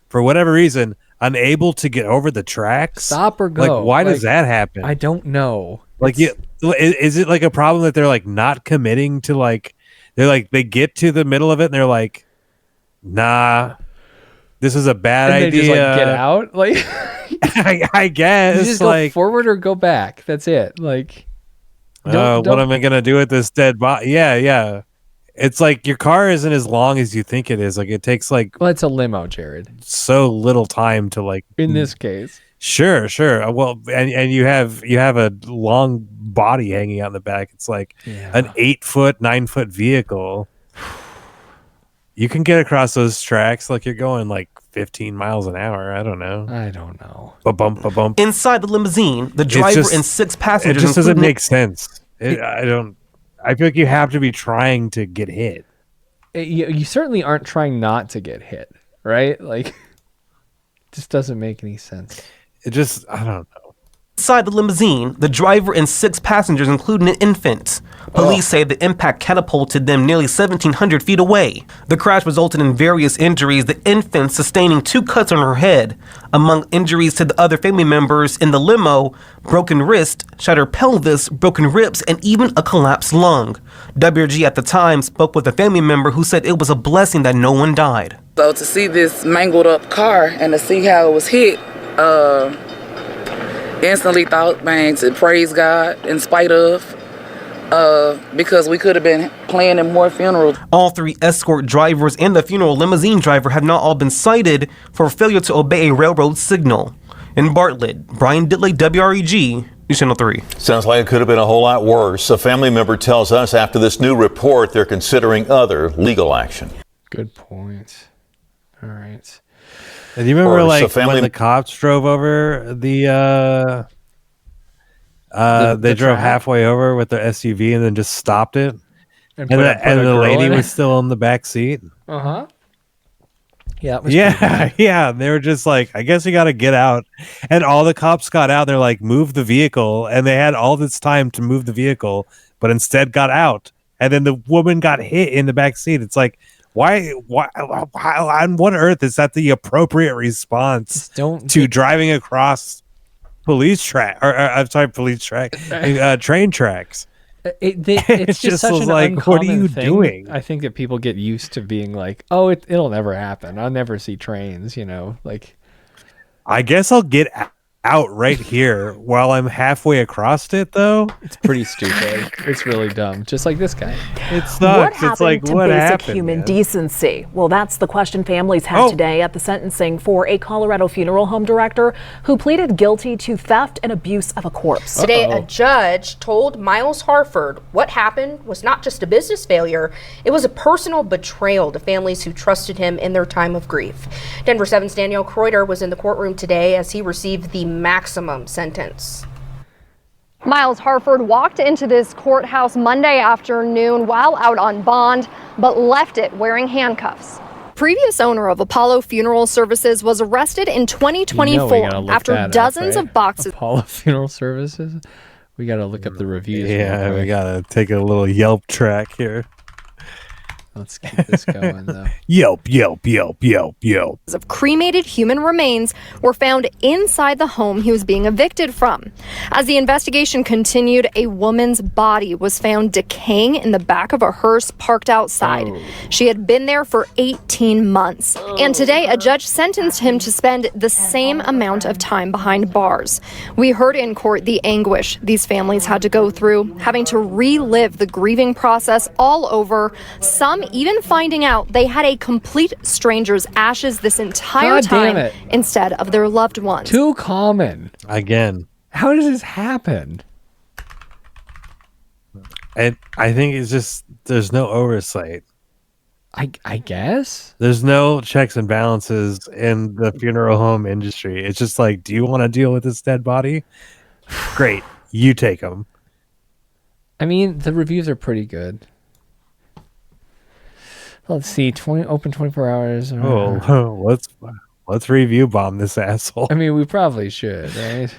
for whatever reason, unable to get over the tracks? Stop or go. Like, why does that happen? I don't know. Like, is it like a problem that they're like not committing to, like, they get to the middle of it and they're like, nah, this is a bad and idea. They just like get out. Like, I guess you just like go forward or go back. That's it. Like, what am I gonna do with this dead body? Yeah. It's like your car isn't as long as you think it is. Like, it takes like, well, it's a limo, Jared. So little time to like. In this case. Sure. Well, and you have a long body hanging out in the back. It's like an 8-foot, 9-foot vehicle. You can get across those tracks like you're going like 15 miles an hour. I don't know. Ba-bump. Inside the limousine, the driver and 6 passengers. It just doesn't make sense. I feel like you have to be trying to get hit. You certainly aren't trying not to get hit, right? Like, it just doesn't make any sense. I don't know. Inside the limousine, the driver and 6 passengers, including an infant. Police say the impact catapulted them nearly 1,700 feet away. The crash resulted in various injuries, the infant sustaining 2 cuts on her head. Among injuries to the other family members in the limo, broken wrist, shattered pelvis, broken ribs, and even a collapsed lung. WRG at the time spoke with a family member who said it was a blessing that no one died. So to see this mangled up car and to see how it was hit, instantly thought, man, to praise God in spite of, because we could have been planning more funerals. All 3 escort drivers and the funeral limousine driver have not all been cited for failure to obey a railroad signal. In Bartlett, Brian Didlake, WREG, News Channel 3. Sounds like it could have been a whole lot worse. A family member tells us after this new report, they're considering other legal action. Good point. All right. And you remember, like, when the cops drove over they drove halfway over with their SUV and then just stopped it, and the lady was still in the back seat. Yeah. Yeah. They were just like, I guess you got to get out, and all the cops got out. They're like, move the vehicle, and they had all this time to move the vehicle, but instead got out, and then the woman got hit in the back seat. It's like, why on what earth is that the appropriate response to driving across train tracks? It's just such an like, what are uncommon you thing. doing? I think that people get used to being like, oh, it'll never happen. I'll never see trains, like. I guess I'll get out right here while I'm halfway across it, though. It's pretty stupid. It's really dumb. Just like this guy. It's What not. happened It's like, to what basic happened? human man? decency? Well, that's the question families had today at the sentencing for a Colorado funeral home director who pleaded guilty to theft and abuse of a corpse. Today, a judge told Miles Harford what happened was not just a business failure, it was a personal betrayal to families who trusted him in their time of grief. Denver 7's Danielle Kreuter was in the courtroom today as he received the maximum sentence. Miles Harford walked into this courthouse Monday afternoon while out on bond, but left it wearing handcuffs. Previous owner of Apollo Funeral Services was arrested in 2024 after dozens of boxes. Apollo Funeral Services? We got to look up the reviews. Yeah, we got to take a little Yelp track here. Let's keep this going, though. Yelp, Yelp, Yelp, Yelp, Yelp. Of cremated human remains were found inside the home he was being evicted from. As the investigation continued, a woman's body was found decaying in the back of a hearse parked outside. She had been there for 18 months. And today, a judge sentenced him to spend the same amount of time behind bars. We heard in court the anguish these families had to go through, having to relive the grieving process all over, some even finding out they had a complete stranger's ashes this entire time instead of their loved ones. Too common. Again. How does this happen? And I think it's just there's no oversight. I guess there's no checks and balances in the funeral home industry. It's just like, do you want to deal with this dead body? Great, you take them. I mean, the reviews are pretty good. Let's see, open 24 hours. Let's review bomb this asshole. I mean, we probably should, right?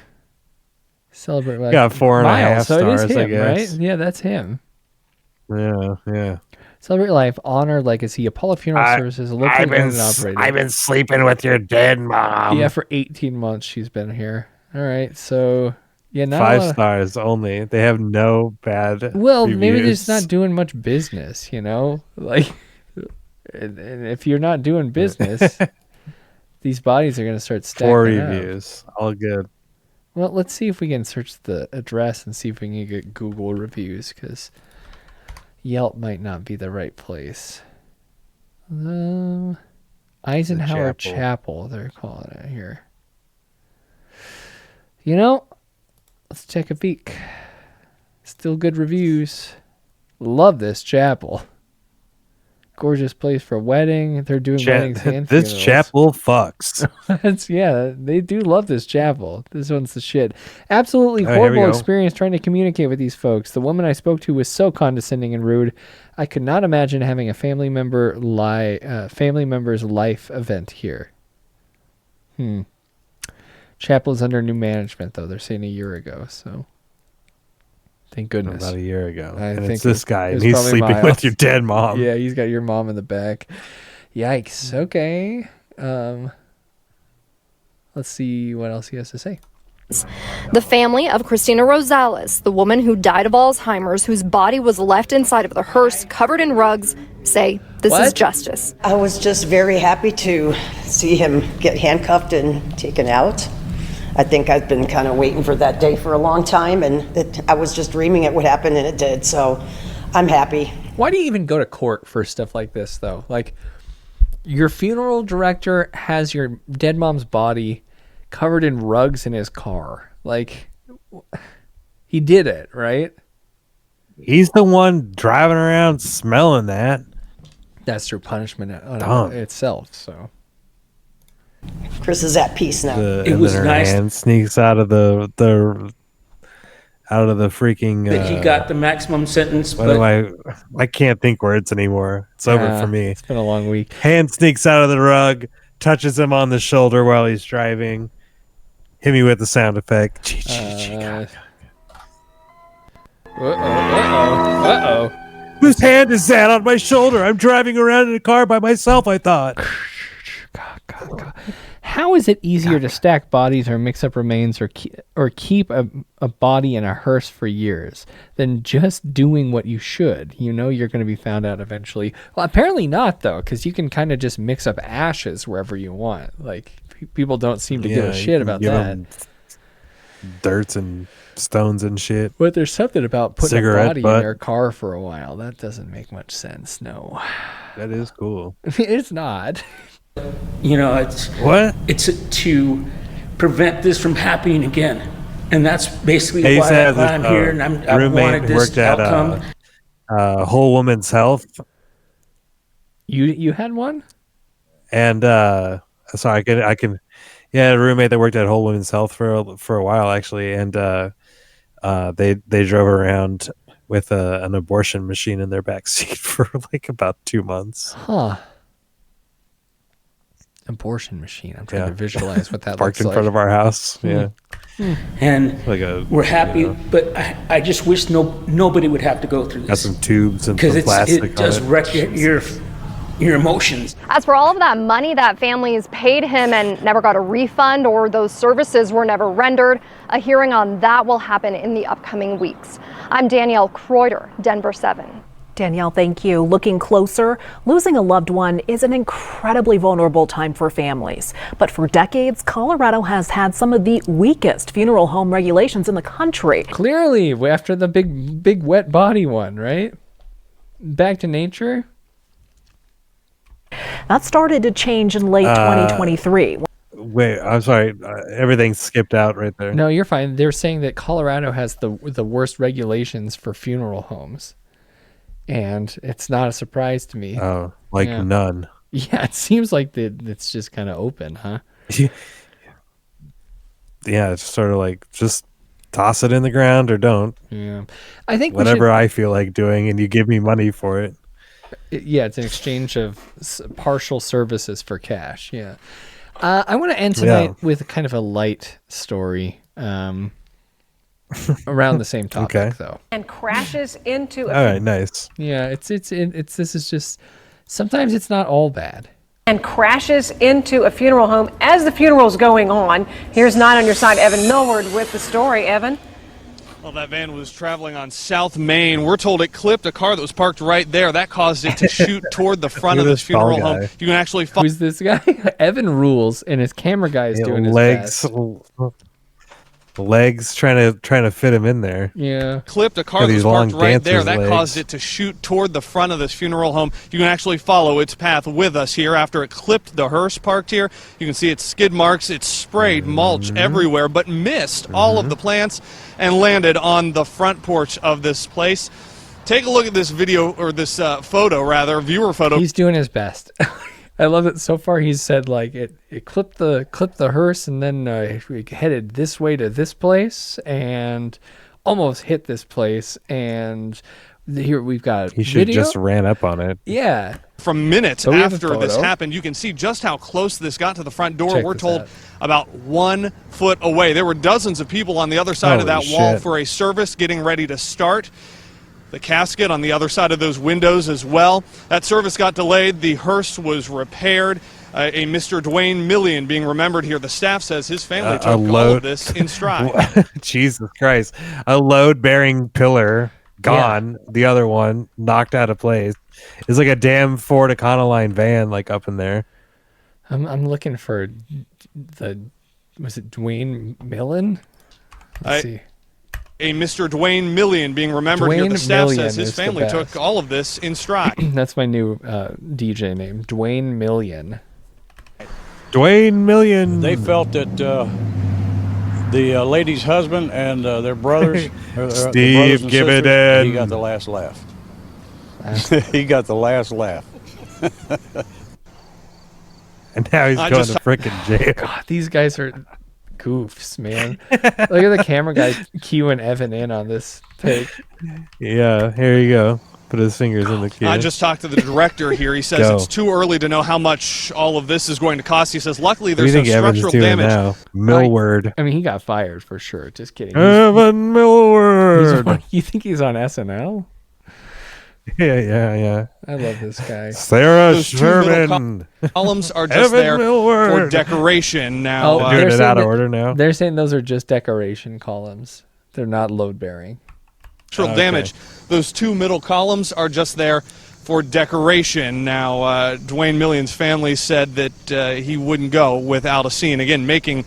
Celebrate life. Got 4.5 so stars, it is him, I guess. Right? Yeah, that's him. Yeah. Celebrate life, honor legacy. Apollo Funeral Services, locally owned and operated. I've been sleeping with your dead mom. Yeah, for 18 months she's been here. All right, so yeah, not 5 stars only. They have no bad. Well, reviews. maybe they're just not doing much business, like. And if you're not doing business, these bodies are going to start stacking 4 reviews. All good. Well, let's see if we can search the address and see if we can get Google reviews, because Yelp might not be the right place. Eisenhower Chapel, they're calling it here. Let's take a peek. Still good reviews. Love this chapel. Gorgeous place for a wedding. They're doing weddings and this funerals. chapel fucks. They do love this chapel. This one's the shit. Absolutely Here we horrible go. experience trying to communicate with these folks. The woman I spoke to was so condescending and rude. I could not imagine having a family member's life event here. Chapel is under new management, though. They're saying a year ago, so. Thank goodness. About a year ago. I And think it's this guy, and it was he's probably sleeping Miles. with your dead mom. Yeah, he's got your mom in the back. Yikes. Okay. Let's see what else he has to say. The family of Christina Rosales, the woman who died of Alzheimer's, whose body was left inside of the hearse covered in rugs, say this is justice. I was just very happy to see him get handcuffed and taken out. I think I've been kind of waiting for that day for a long time, and I was just dreaming it would happen, and it did, so I'm happy. Why do you even go to court for stuff like this, though? Like, your funeral director has your dead mom's body covered in rugs in his car. Like, he did it, right? He's the one driving around smelling that. That's true punishment itself, so. Chris is at peace now. It was nice. Hand sneaks out of the freaking. That he got the maximum sentence. I can't think words anymore. It's over for me. It's been a long week. Hand sneaks out of the rug, touches him on the shoulder while he's driving. Hit me with the sound effect. Whose hand is that on my shoulder? I'm driving around in a car by myself, I thought. how is it easier to stack bodies or mix up remains or keep a body in a hearse for years than just doing what you should? You know you're going to be found out eventually. Well, apparently not, though, because you can kind of just mix up ashes wherever you want. Like, people don't seem to give a shit about that. Dirts and stones and shit. But there's something about putting Cigarette a body butt. in their car for a while. That doesn't make much sense, no. That is cool. It's not. You know, it's what? It's to prevent this from happening again, and that's basically I used to have why this, I'm here, and I roommate wanted who this worked at outcome. Whole Woman's Health. You had one? And sorry, I can yeah, a roommate that worked at Whole Woman's Health for a while actually, and they drove around with an abortion machine in their back seat for like about 2 months. Huh. Abortion machine. I'm trying to visualize what that parked looks in front of our house. Yeah. And Like a, we're happy, but I just wish nobody would have to go through got this some tubes and because some plastic. it does wreck your emotions. As for all of that money that families paid him and never got a refund, or those services were never rendered, a hearing on that will happen in the upcoming weeks. I'm Danielle Kreuter, Denver 7. Danielle, thank you. Looking closer, losing a loved one is an incredibly vulnerable time for families. But for decades, Colorado has had some of the weakest funeral home regulations in the country. Clearly, after the big wet body one, right? Back to nature. That started to change in late 2023. Wait, I'm sorry. Everything skipped out right there. No, you're fine. They're saying that Colorado has the worst regulations for funeral homes. And it's not a surprise to me. Oh, like none. Yeah, it seems like it's just kind of open, huh? Yeah, it's sort of like just toss it in the ground or don't. Yeah, I think whatever I feel like doing, and you give me money for it. Yeah, it's an exchange of partial services for cash. Yeah, I want to end tonight with kind of a light story. Around the same topic, though. And crashes into All right, nice. Yeah, it's this is just sometimes it's not all bad. And crashes into a funeral home as the funeral's going on. Here's 9 on your side, Evan Millward with the story. Evan. Well, that van was traveling on South Main. We're told it clipped a car that was parked right there. That caused it to shoot toward the front of this funeral home. You can actually follow. Who's this guy? Evan rules, and his camera guy is doing his best. Legs trying to fit him in there. Yeah. Clipped a car that was parked right there. That caused it to shoot toward the front of this funeral home. You can actually follow its path with us here after it clipped the hearse parked here. You can see its skid marks. It sprayed mulch everywhere, but missed all of the plants and landed on the front porch of this place. Take a look at this video, or this photo rather, viewer photo. He's doing his best. I love it. So far, he's said like it clipped the hearse, and then we headed this way to this place, and almost hit this place. And here we've got he should just ran up on it. Yeah. From minutes after this happened, you can see just how close this got to the front door. We're told about 1 foot away. There were dozens of people on the other side of that wall for a service getting ready to start. The casket on the other side of those windows as well. That service got delayed. The hearse was repaired. A Mr. Dwayne Million being remembered here. The staff says his family took all of this in stride. Jesus Christ. A load-bearing pillar gone. Yeah. The other one knocked out of place. It's like a damn Ford Econoline van like up in there. I'm looking for was it Dwayne Millen? Let's see. A Mr. Dwayne Million being remembered here. The staff says his family took all of this in stride. That's my new DJ name, Dwayne Million. Dwayne Million. They felt that the lady's husband and their brothers, Steve, give it in. He got the last laugh. He got the last laugh. And now he's going to frickin' jail. God, these guys are goofs, man. Look at the camera guy cueing Evan in on this take. Yeah, here you go. Put his fingers in the cue. I just talked to the director here. He says it's too early to know how much all of this is going to cost. He says luckily there's no structural damage. Now? Millward. I mean, he got fired for sure. Just kidding. Evan Millward. You think he's on SNL? Yeah. I love this guy. Sarah Those two middle Sherman. columns are just Evan there Millward. for decoration. Now, They're doing it out of order now. They're saying those are just decoration columns. They're not load bearing. structural damage. Those two middle columns are just there for decoration. Now, Dwayne Million's family said that he wouldn't go without a scene. Again, making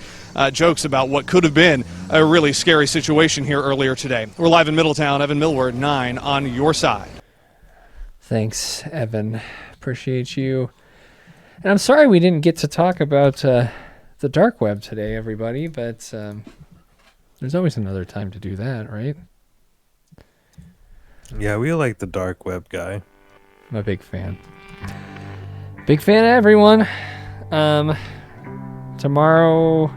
jokes about what could have been a really scary situation here earlier today. We're live in Middletown. Evan Millward, 9 on your side. Thanks, Evan. Appreciate you. And I'm sorry we didn't get to talk about the dark web today, everybody, but there's always another time to do that, right? Yeah, we like the dark web guy. I'm a big fan. Big fan of everyone. Tomorrow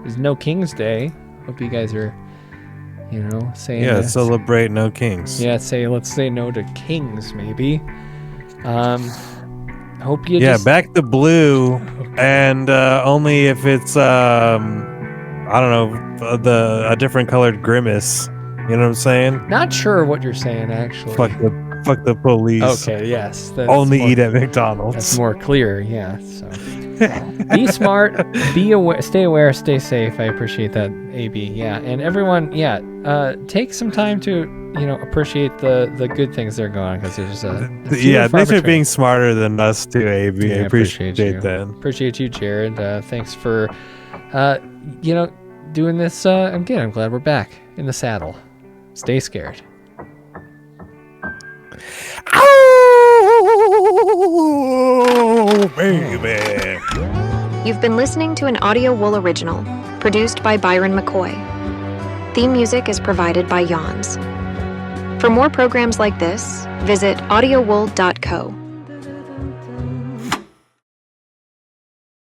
is No King's Day. Hope you guys are, saying this. Celebrate No Kings. Yeah, let's say no to kings, maybe. Hope you back to blue, and only if it's I don't know, a different colored grimace. You know what I'm saying? Not sure what you're saying, actually. Fuck the police. Okay, yes. Only eat at McDonald's. That's more clear, yeah. So be smart, be aware, stay aware, stay safe. I appreciate that, AB. Yeah, and everyone, take some time to appreciate the good things that are going on, because there's thanks for being smarter than us too, AB. Yeah, I appreciate you. that. Appreciate you, Jared. Thanks for doing this again. I'm glad we're back in the saddle. Stay scared. Oh, baby. You've been listening to an Audio Wool original, produced by Byron McCoy. Theme music is provided by Yawns. For more programs like this, visit audiowool.co.